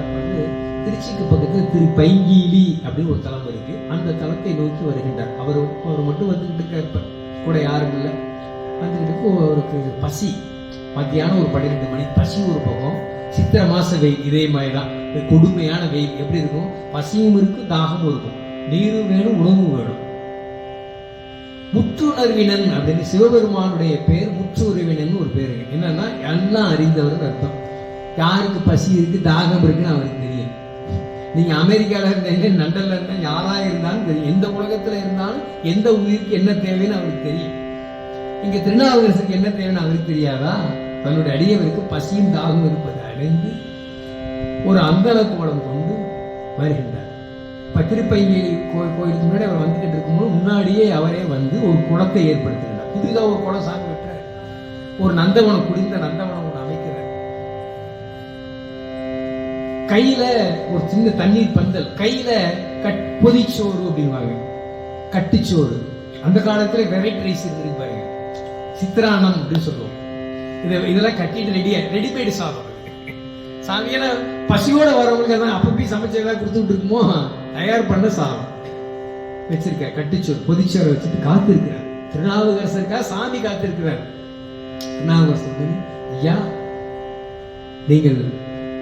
திருச்சிக்கு பக்கத்தில் திரு பைங்கீலி அப்படின்னு ஒரு தலம் இருக்கு. அந்த தலத்தை நோக்கி வருகின்றார். அவர் மட்டும் வந்துகிட்டு இருக்க, கூட யாரும் இல்லை. வந்துகிட்டு அவருக்கு பசி, மத்தியானம் ஒரு 12 மணி பசி ஒரு பக்கம். சித்திரை மாச வெயில் இதே மாதிரிதான், கொடுமையான வெயில். எப்படி இருக்கும்? பசியும் இருக்கும், தாகமும் இருக்கும், நீரும் வேணும், உணவும் வேணும். முற்றுணர்வினன் அப்படின்னு சிவபெருமானுடைய பேர் முற்றுணர்வினன் ஒரு பேரு. என்னன்னா எல்லாம் அறிந்தவர் அர்த்தம். யாருக்கு பசி இருக்கு, தாகம் இருக்குன்னு அவருக்கு தெரியும். நீங்க அமெரிக்கால இருந்தீங்க, லண்டன்ல இருந்தா, யாரா இருந்தாலும் தெரியும். எந்த உலகத்துல இருந்தாலும் எந்த உயிருக்கு என்ன தேவைன்னு அவருக்கு தெரியும். இங்க திருநாவுக்கரசுக்கு என்ன தேவைன்னு அவருக்கு தெரியாதா? தன்னுடைய அடியவருக்கு பசியும் தாகம் இருப்பதை அறிந்து ஒரு அந்தல கோலம் கொண்டு வருகின்றார். திருப்பைங்கேலி கோயிலுக்கு முன்னாடி அவர் வந்துகிட்டு இருக்கும்போது முன்னாடியே அவரே ஒரு குளத்தை ஏற்படுத்துகிறார். புதிதாக ஒரு குளம் சாமி விட்டுறார். ஒரு நந்தவனம், குடிந்த நந்தவனம் ஒன்று அமைக்கிறார். கையில ஒரு சின்ன தண்ணீர் பந்தல், கையில பொதிச்சோறு அப்படின்வாங்க, கட்டுச்சோறு. அந்த காலத்துல வெரைட்டி ரைஸ் இருக்கு பாருங்க, சித்திரானம் அப்படின்னு சொல்லுவோம். இதெல்லாம் கட்டிட்டு ரெடிமேடு சாப்பிடுறது. சாமியான பசியோட வரவங்களுக்கு தான் அப்பப்பி சமைச்சதா கொடுத்துட்டு இருக்குமோ, தயார் பண்ண சாதம் வச்சிருக்க, கட்டுச்சோறு பொதிச்சோறு வச்சுட்டு காத்திருக்கிறார். திருநாவுக்கரசருக்காக சாமி காத்திருக்கிறார். திருநாவுக்கரசர், ஐயா நீங்கள்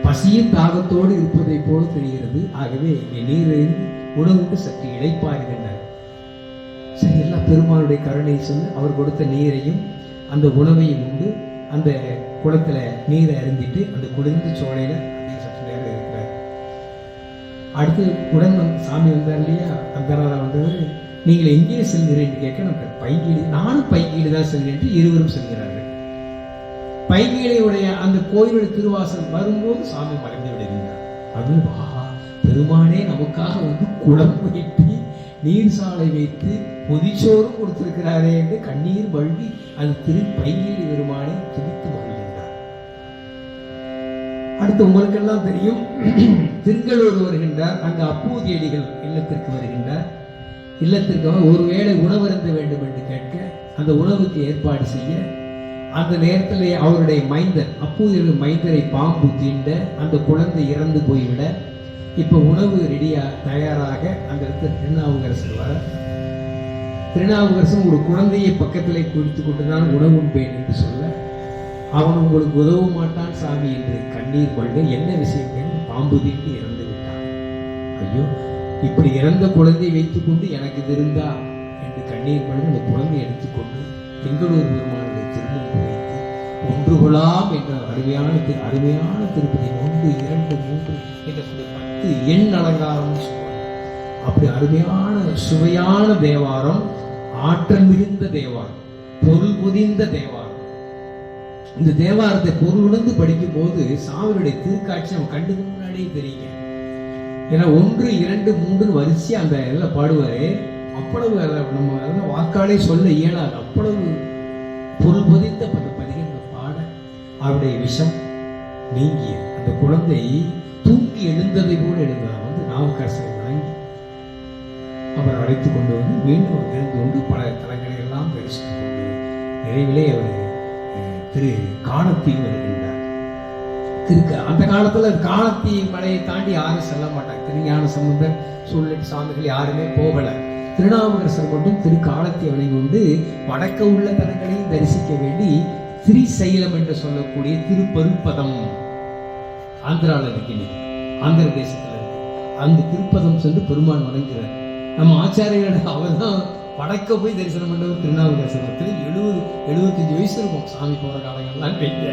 பசியும் தாகத்தோடு இருப்பதை போல தெரிகிறது, ஆகவே நீர் உணவுக்கு சற்று இழைப்பாருகின்றார். சரி, எல்லாம் பெருமாளுடைய கருணை சொல்லி அவர் கொடுத்த நீரையும் அந்த உணவையும் உண்டு அந்த குளத்துல நீரை அருந்திட்டு அந்த குளிர்ந்த சோலையில சற்று நேரம் இருக்கிறார். அடுத்து உடன் சாமி வந்தார் இல்லையா, அந்த வந்தவர், நீங்கள் எங்கே செல்கிறேன் கேட்க, நம்ம பைங்கீழி, நானும் பைங்கீழி தான் செல்கிறேன் என்று இருவரும் செல்கிறார்கள். பைங்கீழையுடைய அந்த கோயிலுடைய திருவாசல் வரும்போது சாமி மறைந்து விடுகின்றார். அது பெருமானே நமக்காக குளம் வைத்து நீர் சாலை வைத்து பொதிச்சோறும் கொடுத்திருக்கிறாரே என்று கண்ணீர் வழுவி அது திரு பைங்கீழி பெருமானை துதித்து மகிழ்கின்றார். அடுத்து உங்களுக்கு எல்லாம் தெரியும், திருக்கலூர் வருகின்றார். அங்கு அப்பூதியடிகள் இல்லத்திற்கு வருகின்றார். இல்லத்திற்கு ஒருவேளை உணவு அருந்த வேண்டும் என்று கேட்க, அந்த உணவுக்கு ஏற்பாடு செய்ய, அந்த நேரத்திலே அவருடைய மைந்தர், அப்பூதியடிகள் மைந்தரை பாம்பு தீண்ட, அந்த குழந்தை இறந்து போய்விட, இப்ப உணவு ரெடியா தயாராக அந்த இடத்துல திருநாவுக்கரசர் வர, திருநாவுக்கரசன் ஒரு குழந்தையை பக்கத்திலே குறித்து கொண்டுதான் உணவு உண்பேன் என்று சொல்ல, அவன் உங்களுக்கு உதவ மாட்டான் சாமி என்று கண்ணீர் கொண்டு, என்ன விஷயம்? பாம்பு தீண்டி இறந்து விட்டான். ஐயோ, இப்படி இறந்த குழந்தையை வைத்துக் கொண்டு எனக்கு இது இருந்தா என்று கண்ணீர் கொண்டு அந்த குழந்தையை எடுத்துக்கொண்டு திங்களூர் பெருமானுடைய திருமுகம் வைத்து ஒன்று கொலாம் என்ற அருமையான திருப்பதி 1, 2, 3 என்ற 10 எண் அலங்காரம் சொல்வார். அப்படி அருமையான சுவையான தேவாரம், ஆற்றல் மிகுந்த தேவாரம், பொருள் புதிந்த தேவாரம். இந்த தேவாரத்தை பொருள் உணர்ந்து படிக்கும் போது சாமியுடைய திருக்காட்சி நம்ம கண்டுக்கு முன்னாடியே தெரியுங்க. ஏன்னா 1, 2, 3 வரிசை அந்த எல்லாம் பாடுவாரு. அவ்வளவு நம்ம அதெல்லாம் வாக்காலே சொல்ல இயலாது. அவ்வளவு பொருள் பொதிந்த பதிகங்கள் பாட அவருடைய விஷம் நீங்கிய அந்த குழந்தை தூங்கி எழுந்ததை போல எழுந்தார். நாவுக்கரசரை வணங்கி அவர் அழைத்துக் கொண்டு வந்து மீண்டும் இருந்து கொண்டு பல தலங்களை எல்லாம் தரிசித்துக் கொண்டு நிறைவிலே அவர் திரு காணத்தி வருகின்றார். அந்த காலத்துல காணத்தி மலையை தாண்டி யாரும் செல்ல மாட்டாங்க. திருஞான சம்பந்தர், சூழ்நிலை சாமிகள் யாருமே போகல. திருநாவுக்கரசர் மட்டும் திரு காலத்தை வணங்கி கொண்டு வடக்க உள்ள தலங்களையும் தரிசிக்க வேண்டி திரிசைலம் என்று சொல்லக்கூடிய திருப்பருப்பதம் ஆந்திராவில் இருக்கிறது, ஆந்திர தேசத்துல இருக்கு. அந்த திருப்பதம் சென்று பெருமான் வணங்குகிறார். நம்ம ஆச்சாரியோட அவர் தான் வடக்க போய் தரிசனம் பண்ணவர் திருநாவுக்கரசர். 70-75 வயசு இருக்கும் சாமி போற காலங்கள்லாம் வைக்க.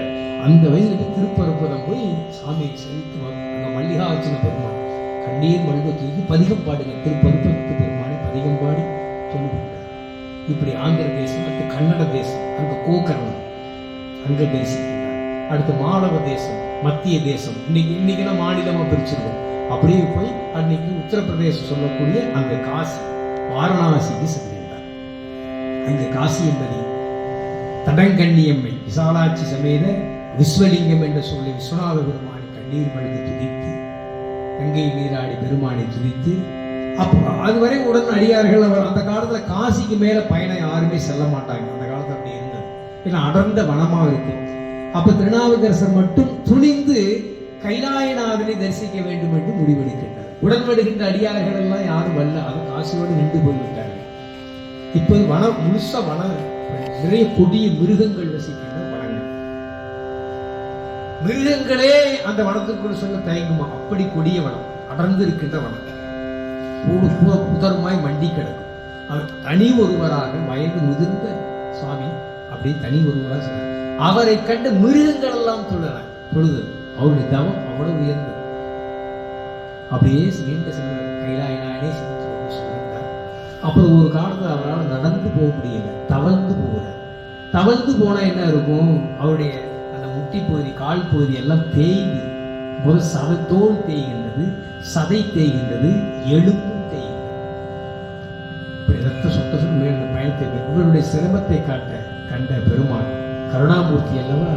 அந்த வயசுல திருப்பருப்பதம் போய் சாமியை செலுத்தி அங்க மல்லிகார்ஜுன பெருமான் கண்ணீர் மல்க தூக்கி பதிகம் பாடுங்க. திருப்பருப்பத்து பெருமானை பதிகம் பாடி சொல்லுகிறார். இப்படி ஆந்திர தேசம், அடுத்து கன்னட தேசம், அங்க கோகர்ணம் அங்க தரிசிக்கிறார். அடுத்து மாலவ தேசம், மத்திய தேசம், இன்னைக்கு நம்ம மாநிலமா பிரிச்சிருக்கோம். அப்படியே போய் அன்னைக்கு உத்தரப்பிரதேசம் சொல்லக்கூடிய அந்த காசி வாரணாசிக்கு சென்றிருந்தார். அங்க காசி என்பது தடங்கண்ணியம்மை விசாலாட்சி சமேத விஸ்வலிங்கம் என்று சொல்லி விஸ்வநாத பெருமானை கண்ணீர் மழுந்து துதித்து, கங்கை நீராடி பெருமானை துதித்து, அப்போ அதுவரை உடன் அடியார்கள். அவர் அந்த காலத்துல காசிக்கு மேல பயணம் யாருமே செல்ல மாட்டாங்க. அந்த காலத்துல அப்படி இருந்தது. ஏன்னா அடர்ந்த வனமா இருக்கும். அப்ப திருநாவுக்கரசர் மட்டும் துணிந்து கைலாயநாதனை தரிசிக்க வேண்டும் என்று முடிவெடுக்கின்றார். உடன் வருகின்ற அடியார்கள் எல்லாம் யாரும் வரல. அது காசியோடு நின்று போய்விட்டார்கள். இப்போது வனம் முழுசா வனம், நிறைய கொடிய மிருகங்கள் வசிக்கின்ற வனங்கள். மிருகங்களே அந்த வனத்திற்குள் சொல்ல தயங்குமா, அப்படி கொடிய வனம், அடர்ந்து இருக்கின்ற வனம், புதருமாய் மண்டி கிடக்கும். அவர் தனி ஒருவராக வயது முதிர்ந்த சுவாமி அப்படி தனி ஒருவராக அவரை கண்டு மிருகங்கள் எல்லாம் தொழுது. அவருடைய தவம் அவ்வளவு உயர்ந்தது. அப்படியே நீண்ட சென்ற கைலாயனாலே சொல்லியிருந்தார். அப்புறம் ஒரு காலத்தில் அவரால் நடந்து போக முடியல, தவழ்ந்து போகிறார். தவழ்ந்து போனா என்ன இருக்கும், அவருடைய அந்த முட்டி பகுதி, கால் பகுதி எல்லாம் தேய்ந்து, ஒரு தோல் தேய்கின்றது, சதை தேய்கின்றது, எலும்பும் தேய்கின்றது. இப்படி ரத்த சொட்ட மேல் பயணத்தை இவருடைய சிரமத்தை கண்ட பெருமாள் கருணாமூர்த்தி அல்லவா,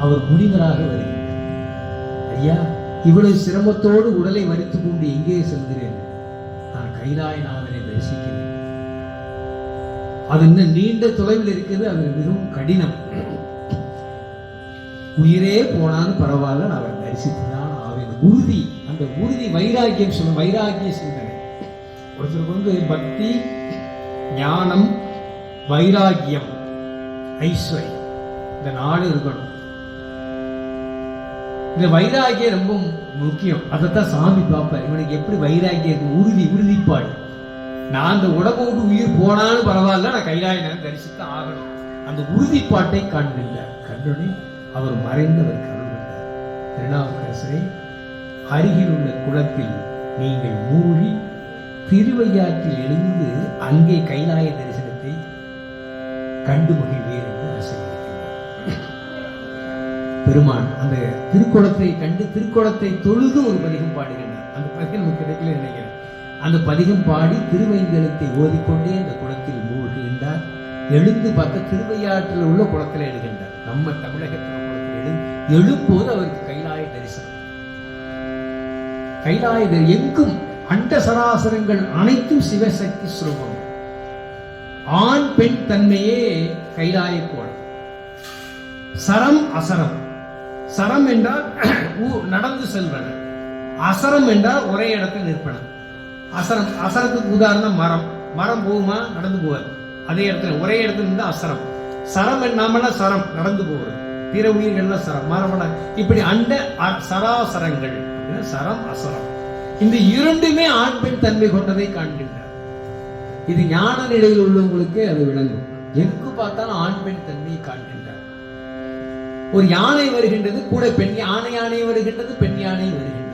அவர் முனிவராக வருகிறார். ஐயா, இவ்வளவு சிரமத்தோடு உடலை வரித்துக் கொண்டு எங்கே செல்கிறேன்? நான் கைலாயநாதனை தரிசிக்கிறேன். அது இன்னும் நீண்ட தொலைவில் இருக்குது. அது மிகவும் கடினம். உயிரே போனாலும் பரவாயில்ல, நான் அவரை தரிசித்துதான் ஆவேன். உறுதி, அந்த உறுதி, வைராக்கியம் சொல்ல, வைராக்கிய சிந்தனை. ஒருத்தருக்கு பக்தி, ஞானம், வைராக்கியம், ஐஸ்வர்யம், இந்த 4 இருக்கணும். இந்த வைராகியம் ரொம்ப முக்கியம். அதைத்தான் சாமி பார்ப்பார். இவனுக்கு எப்படி வைராகியம், உறுதிப்பாடு. நான் அந்த உடம்போடு உயிர் போனாலும் பரவாயில்ல, நான் கைலாயநாதனை தரிசித்து ஆகணும். அந்த உறுதிப்பாட்டை காண்பித்தார். கண்டுனே அவர் மறைந்தவர் கருள்கின்றார். திருநாவுக்கரசரை அருகில் உள்ள குளத்தில் நீங்கள் மூழ்கி திருவையாற்றில் எழுந்து அங்கே கைலாய தரிசனத்தை கண்டு மகிழ்வீர் என்று ஆசைப்படுகிறார். பெருமான் அந்த திருக்குளத்தை கண்டு திருக்குளத்தை தொழுது ஒரு பதிகம் பாடுகின்றார். அந்த பதிகம் நமக்கு கிடைக்கல நினைக்கிறேன். அந்த பதிகம் பாடி திருவைந்தெழுத்தை ஓதிக்கொண்டே அந்த குளத்தில் மூழ்குகின்றார். எழுந்து பார்த்த திருவையாற்றில் உள்ள குளத்தில் எழுகின்றார். நம்ம தமிழகத்தில் குளத்தில் எழும்போது அவருக்கு கைலாய தரிசனம். கைலாய எங்கும் அண்ட சராசரங்கள் அனைத்தும் சிவசக்தி ஸ்வரூபம். ஆண் பெண் தன்மையே கைலாய கோலம். சரம் அசரம். சரம் என்றால் நடந்து செல்வன, அசரம் என்றால் ஒரே இடத்தில் நிற்பன. அசரம், அசரத்துக்கு உதாரணம் மரம். மரம் போகுமா? நடந்து போவார். அதே இடத்துல ஒரே இடத்துல இருந்து அசரம். சரம் நாமெல்லாம் சரம், நடந்து போவது. பிற உயிர்கள்லாம் சரம், மரமெல்லாம் இப்படி அண்ட சராசரங்கள், சரம் அசரம். இந்த இரண்டுமே ஆண் பெண் தன்மை கொண்டதை காண்கின்றார். இது ஞான நிலையில் உள்ளவங்களுக்கு அது விளங்கும். எங்கு பார்த்தாலும் ஆண் பெண் தன்மையை காண்கின்றார். ஒரு யானை வருகின்றது, கூட பெண் யானை வருகின்றது, பெண் யானை வருகின்றது.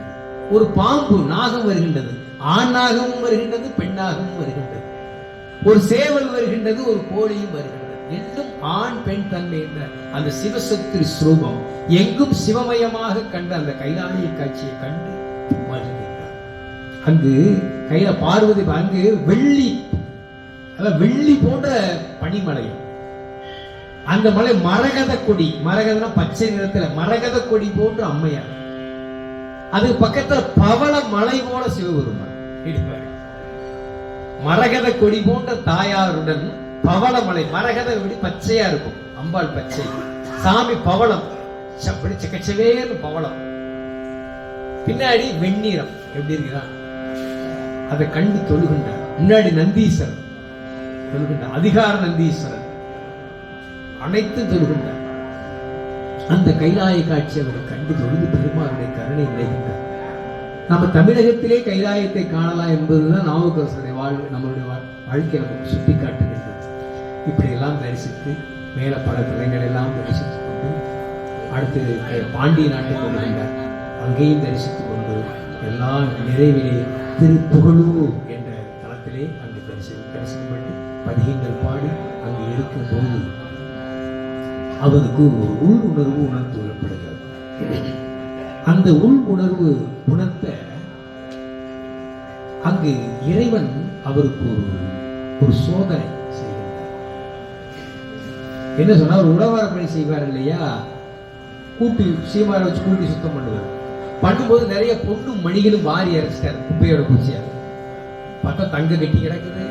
ஒரு பாம்பு நாகம் வருகின்றது, ஆண் நாகமும் வருகின்றது, பெண் நாகமும் வருகின்றது. ஒரு சேவல் வருகின்றது, ஒரு கோழியும் வருகின்றது. எங்கும் ஆண் பெண் தன்மை என்ற அந்த சிவசக்தி ஸ்வரூபம் எங்கும் சிவமயமாக கண்ட அந்த கைலாய காட்சியை கண்டு மகிழ்கின்றார். அங்கு கையில பார்வதி, அங்கு வெள்ளி, வெள்ளி போன்ற பனிமலை. அந்த மலை மரகத கொடி, மரகதனா பச்சை நிறத்துல மரகத கொடி போன்ற அம்மையார். அது பக்கத்துல பவள மலை போல சிவபெருமான் இருப்பார். மரகத கொடி போன்ற தாயாருடன் பவள மலை, மரகத கொடி பச்சையா இருக்கும், அம்பாள் பச்சை, சாமி பவளம், செக்கச்சவேன்னு பவளம், பின்னாடி வெண்ணீரம் எப்படி இருக்கிறான் அதை கண்டு தொழுகின்றார். முன்னாடி நந்தீஸ்வரன் தொழுகின்றார், அதிகார நந்தீஸ்வரன் அனைத்தும் தொழுகின்றார். அந்த கைலாய காட்சி அவரை கண்டு தொழுது பெருமாளுடைய கருணை நினைகின்றார். நம்ம தமிழகத்திலே கைலாயத்தை காணலாம் என்பதுதான் நாவுக்கரசருடைய வாழ்வு, நம்மளுடைய வாழ்க்கை நமக்கு சுட்டி காட்டுகின்றது. இப்படியெல்லாம் தரிசித்து மேல பல தலங்கள் எல்லாம் தரிசித்துக் கொண்டு அடுத்து பாண்டிய நாட்டுக்கு வருகின்றார். அங்கேயும் தரிசித்துக் கொண்டு எல்லாம் நிறைவிலே திருப்புகழூர் என்ற தலத்திலே அங்கு தரிசனம் பண்ணி பதிகங்கள் பாடி அங்கு இருக்கும் போது அவருக்கு ஒரு உள் உணர்வு உணர்ந்து வரப்படுகிறது. அந்த உள் உணர்வு உணர்த்த அங்கு இறைவன் அவருக்கு ஒரு சோதனை செய்கின்றார். என்ன சொன்னா, ஒரு உழவார பணி செய்வார் இல்லையா, கூட்டி சீமார வச்சு கூட்டி சுத்தம் பண்ணுவார். பண்ணும்போது நிறைய பொண்ணும் மணிகளும் வாரி அரைச்சிட்டாரு குப்பையோட குச்சியார். பார்த்தா தங்க கட்டி கிடக்குது,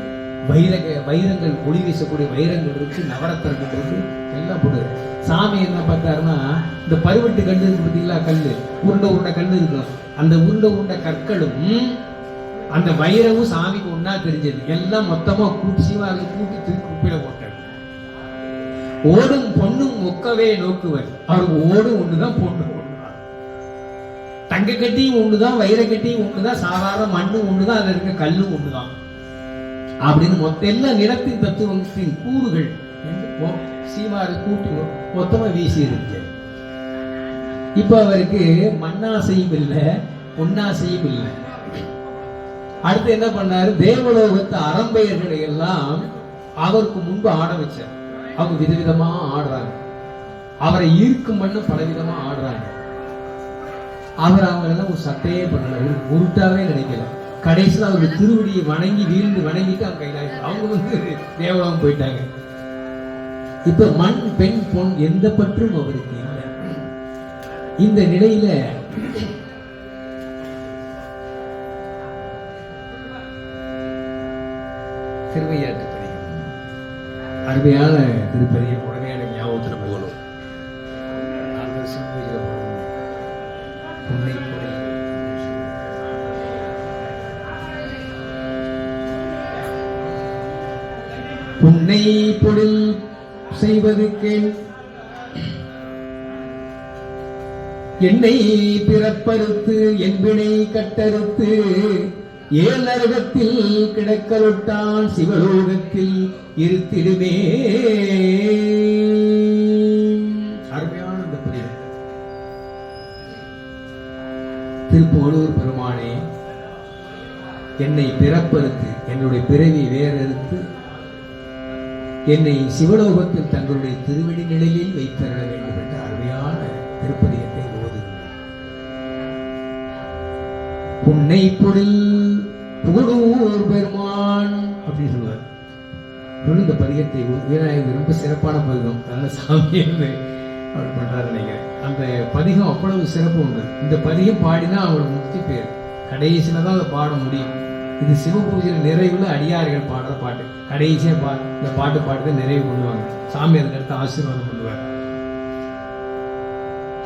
வைரங்கள் ஒளி வீசக்கூடிய வைரங்கள் இருக்கு, நவரத்தர்கள் இருக்கு, எல்லாம் போடுது. சாமி என்ன பார்த்தாருன்னா, இந்த பருவட்டு கல் இருக்கு பார்த்தீங்களா, கல்லு உருண்டை கல் இருக்கும், அந்த உருண்டை கற்களும் அந்த வைரமும் சாமிக்கு ஒன்னா தெரிஞ்சது. எல்லாம் மொத்தமா கூட்டி சீமாவை கூட்டி தூக்கி குப்பையில போட்டார். ஓடும் பொண்ணும் ஒக்கவே நோக்குவர். அவருக்கு ஓடும் ஒண்ணுதான், பொண்ணு ஒண்ணுதான், தங்க கட்டியும் ஒண்ணுதான், வைர கட்டியும் ஒண்ணுதான், சாதாரண மண்ணும் ஒண்ணுதான், அதுல இருக்க கல்லும் ஒண்ணுதான் அப்படின்னு மொத்த எல்லா நிலத்தின் தத்துவத்தின் கூறுகள் சீமாறு கூட்டி மொத்தமா வீசி இருக்கு. இப்ப அவருக்கு மண்ணாசையும் இல்லை, பொன்னாசையும் இல்லை. அடுத்து என்ன பண்ணாரு, தேவலோகத்து அரம்பையர்களை எல்லாம் அவருக்கு முன்பு ஆட வச்சார். அவங்க விதவிதமா ஆடுறாங்க, அவரை ஈர்க்கும் பண்ண பலவிதமா ஆடுறாங்க. அவர் அவங்களெல்லாம் ஒரு சட்டையே பண்ணல, ஒரு உருட்டாவே நினைக்கல. கடைசியில் அவருடைய திருவடியை வணங்கி வீழ்ந்து வணங்கிட்டு அவங்க கையில அவங்க தேவலோகம் போயிட்டாங்க. இப்ப மண் பெண் பொன் எந்த பற்றும் அவருக்கு இல்லை. இந்த நிலையில திருவையாற்று பதிகம், அருமையான திருப்பதிகம், உடனே எனக்கு ஞாபகத்தில் போகணும். புன்னை பொழில் செய்வது கேள், என்னை பிறப்பறுத்து என்பினை கட்டறுத்து ஏழ் நரகத்தில் கிடக்கலுட்டான் சிவலோகத்தில் இருத்திடுமே. அருமையான இந்த பதிவு. திருப்போலூர் பெருமானே, என்னை பிறப்பறுத்து, என்னுடைய பிறவி வேறறுத்து என்னை சிவலோகத்தில் தங்களுடைய திருவடி நிலையில் வைத்தருள வேண்டும் என்ற அருமையான திருப்பதிகத்தை ஓதுகிறார். புன்னை பொழில் புகழூர் பெருமான் அப்படின்னு சொல்லுவார். இந்த பதிகத்தை விநாயகர் ரொம்ப சிறப்பான பதிகம், நல்ல சாமி அவர் பண்றாரு நினைக்கிறேன். அந்த பதிகம் அவ்வளவு சிறப்பு உண்டு. இந்த பதிகம் பாடினா அவங்களுக்கு முக்தி பேர், கடைசியில தான் அதை பாட முடியும். இது சிவ பூஜையில் நிறைவுல அடியார்கள் பாடுற பாட்டு. கடைசியா இந்த பாட்டு பாட்டு நிறைவு பண்ணுவாங்க. சாமி அதுக்கு அடுத்து ஆசீர்வாதம் பண்ணுவார்.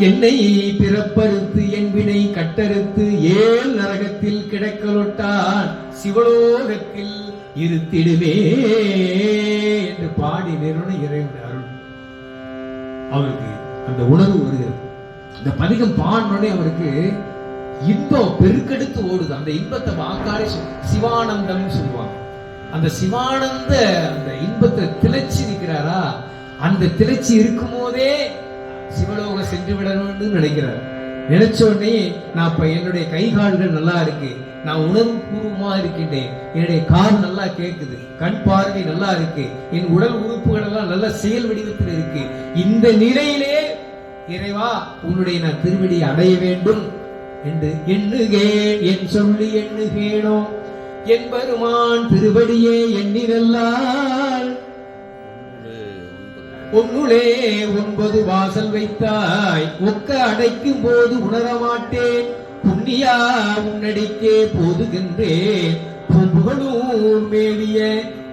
என்னை பிறப்பறுத்து என் வினை கட்டறுத்து ஏழ் நரகத்தில் கிடக்கலொட்டான் சிவலோகத்தில் இருத்திடுவே என்று பாடி நிறுவன இறைவன் அருள். அவருக்கு அந்த உணர்வு வருகிறது. இந்த பதிகம் பாடினோடனே அவருக்கு இன்பம் பெருக்கெடுத்து ஓடுது. அந்த இன்பத்தை வாக்காலே சிவானந்தம் சொல்லுவாங்க. அந்த சிவானந்த அந்த இன்பத்தை திளைச்சி நிற்கிறாரா, அந்த திளைச்சி இருக்கும் போதே சிவலோகம் சென்று விடணும்னு நினைக்கிறார். நினைச்ச உடனே நான் இப்ப என்னுடைய கை கால்கள் நல்லா இருக்கு, நான் உணர்வு பூர்வமா இருக்கின்றேன், என்னுடைய கால் நல்லா கேட்குது, கண் பார்வை நல்லா இருக்கு, என் உடல் உறுப்புகள் எல்லாம் நல்ல செயல் வடிவத்தில் இருக்கு. இந்த நிலையிலே இறைவா உன்னுடைய நான் திருவடி அடைய வேண்டும் என்று எண்ணுகேன், என் சொல்லி எண்ணுகேனோ என் பெருமான் திருவடியே எண்ணினல்லால் உன்னுளே 9 வாசல் வைத்தாய், ஒக்க அடைக்கும் போது உணரமாட்டேன், புண்ணியா உன்னடிக்கே போதுகின்றேன், புகழூர் மேவிய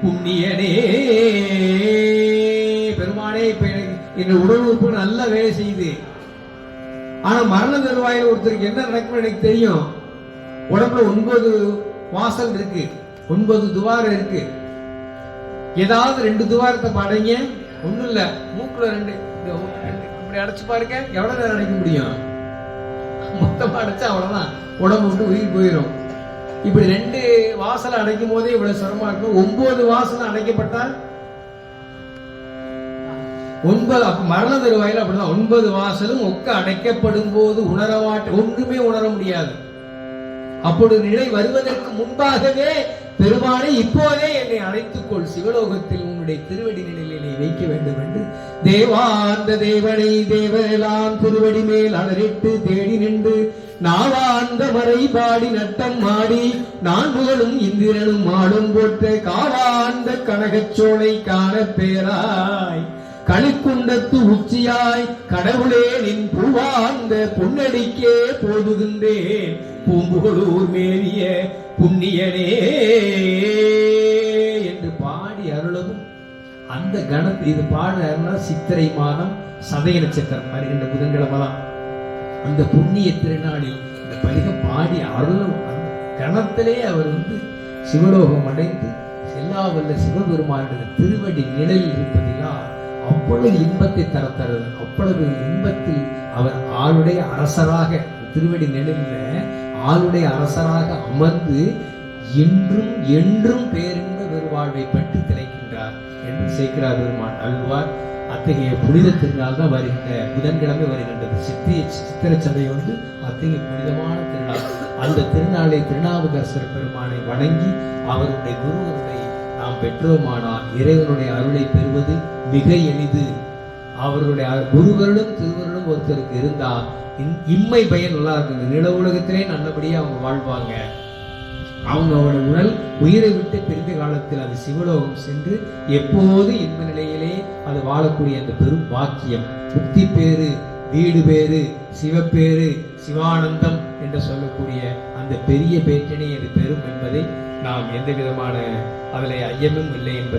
புண்ணியனே. பெருமானே, இப்ப என் உடல் உறுப்பு நல்ல வேலை செய்யுது, ஆனா மரண தருவாயில் ஒருத்தருக்கு என்ன நடக்கும் எனக்கு தெரியும். உடம்புல 9 வாசல் இருக்கு, 9 துவாரம் இருக்கு. ஏதாவது 2 துவாரத்தை படைங்க, ஒண்ணும் இல்ல, மூக்குல 2 இப்படி அடைச்சு பாருங்க, எவ்வளவு நேரம் அடைக்க முடியும்? மொத்தமா அடைச்சா அவ்வளவுதான், உடம்பு விட்டு உயிர் போயிடும். இப்படி 2 வாசலை அடைக்கும் போதே இவ்வளவு சிரமமா இருக்கும். 9 வாசலை அடைக்கப்பட்டா 9, அப்ப மரண தருவாயில அப்படிதான் 9 வாசலும் ஒக்க அடைக்கப்படும் போது உணரமாட்ட ஒன்றுமே உணர முடியாது. அப்பொழுது நிலை வருவதற்கு முன்பாகவே பெருமானை இப்போதே என்னை அழைத்துக்கொள், சிவலோகத்தில் உன்னுடைய திருவடி நிலையிலே வைக்க வேண்டும் என்று தேவாந்த தேவனை தேவரெல்லாம் திருவடி மேல் அலறிட்டு தேடி நின்று நாவாந்த மறை பாடி நட்டம் மாடி நான் புகழும் இந்திரனும் மாடும் போட்ட காவாந்த கனகச்சோலை காண பேராய் களிக்குண்டத்து உச்சியாய் கடவுளே நின் பூவாந்த பொன்னடிக்கே போதுகின்றேன், பூம்புகழூர் மேவிய புண்ணியனே என்று பாடி அருளவும் அந்த கணத்தில் இது பாடுற சித்திரை மாதம் சதய நட்சத்திரம் வருகின்ற புதன்கிழமை தான். அந்த புண்ணிய திருநாளில் இந்த பதிகம் பாடி அருளும் அந்த கணத்திலே அவர் சிவலோகம் அடைந்து எல்லா வல்ல சிவபெருமானுடைய திருவடி நிழலில் இருப்பதிலா அவ்வளவு இன்பத்தை தரத்தருது. அவ்வளவு இன்பத்தில் அவர் ஆளுடைய அரசராக திருவடி நிழலில ஆளுடைய அரசராக அமர்ந்து என்றும் என்றும் பேரின்ப பெருவாழ்வை பற்றி திளைக்கின்றார் என்று சேக்கிரார் பெருமான் அல்வார். அத்தகைய புனித திருநாள் தான் வருகின்ற புதன்கிழமை வருகின்றது. சித்திரை சதை அத்தகைய புனிதமான திருநாள். அந்த திருநாளை திருநாவுக்கரசர் பெருமானை வணங்கி அவருடைய குருவருடைய நாம் பெற்றோமானால் இறைவனுடைய அருளை பெறுவது மிக எளிது. அவர்களுடைய குருவருடும் திருவருடும் ஒருத்தருக்கு இருந்தா இம்மை பயன் நல்லா இருக்குங்க. நில உலகத்திலே நல்லபடியா அவங்க வாழ்வாங்க. அவங்களோட உடல் உயிரை விட்டு பிரிந்த காலத்தில் அது சிவலோகம் சென்று எப்போது இன்ப நிலையிலே அது வாழக்கூடிய அந்த பெரும் பாக்கியம், முக்தி பேரு, வீடு பேரு, சிவப்பேரு, சிவானந்தம் என்று சொல்லக்கூடிய அந்த பெரிய பேற்றினை அது பெறும் என்பதை நாம் எந்த விதமான அதில் ஐயமும் இல்லை என்பதை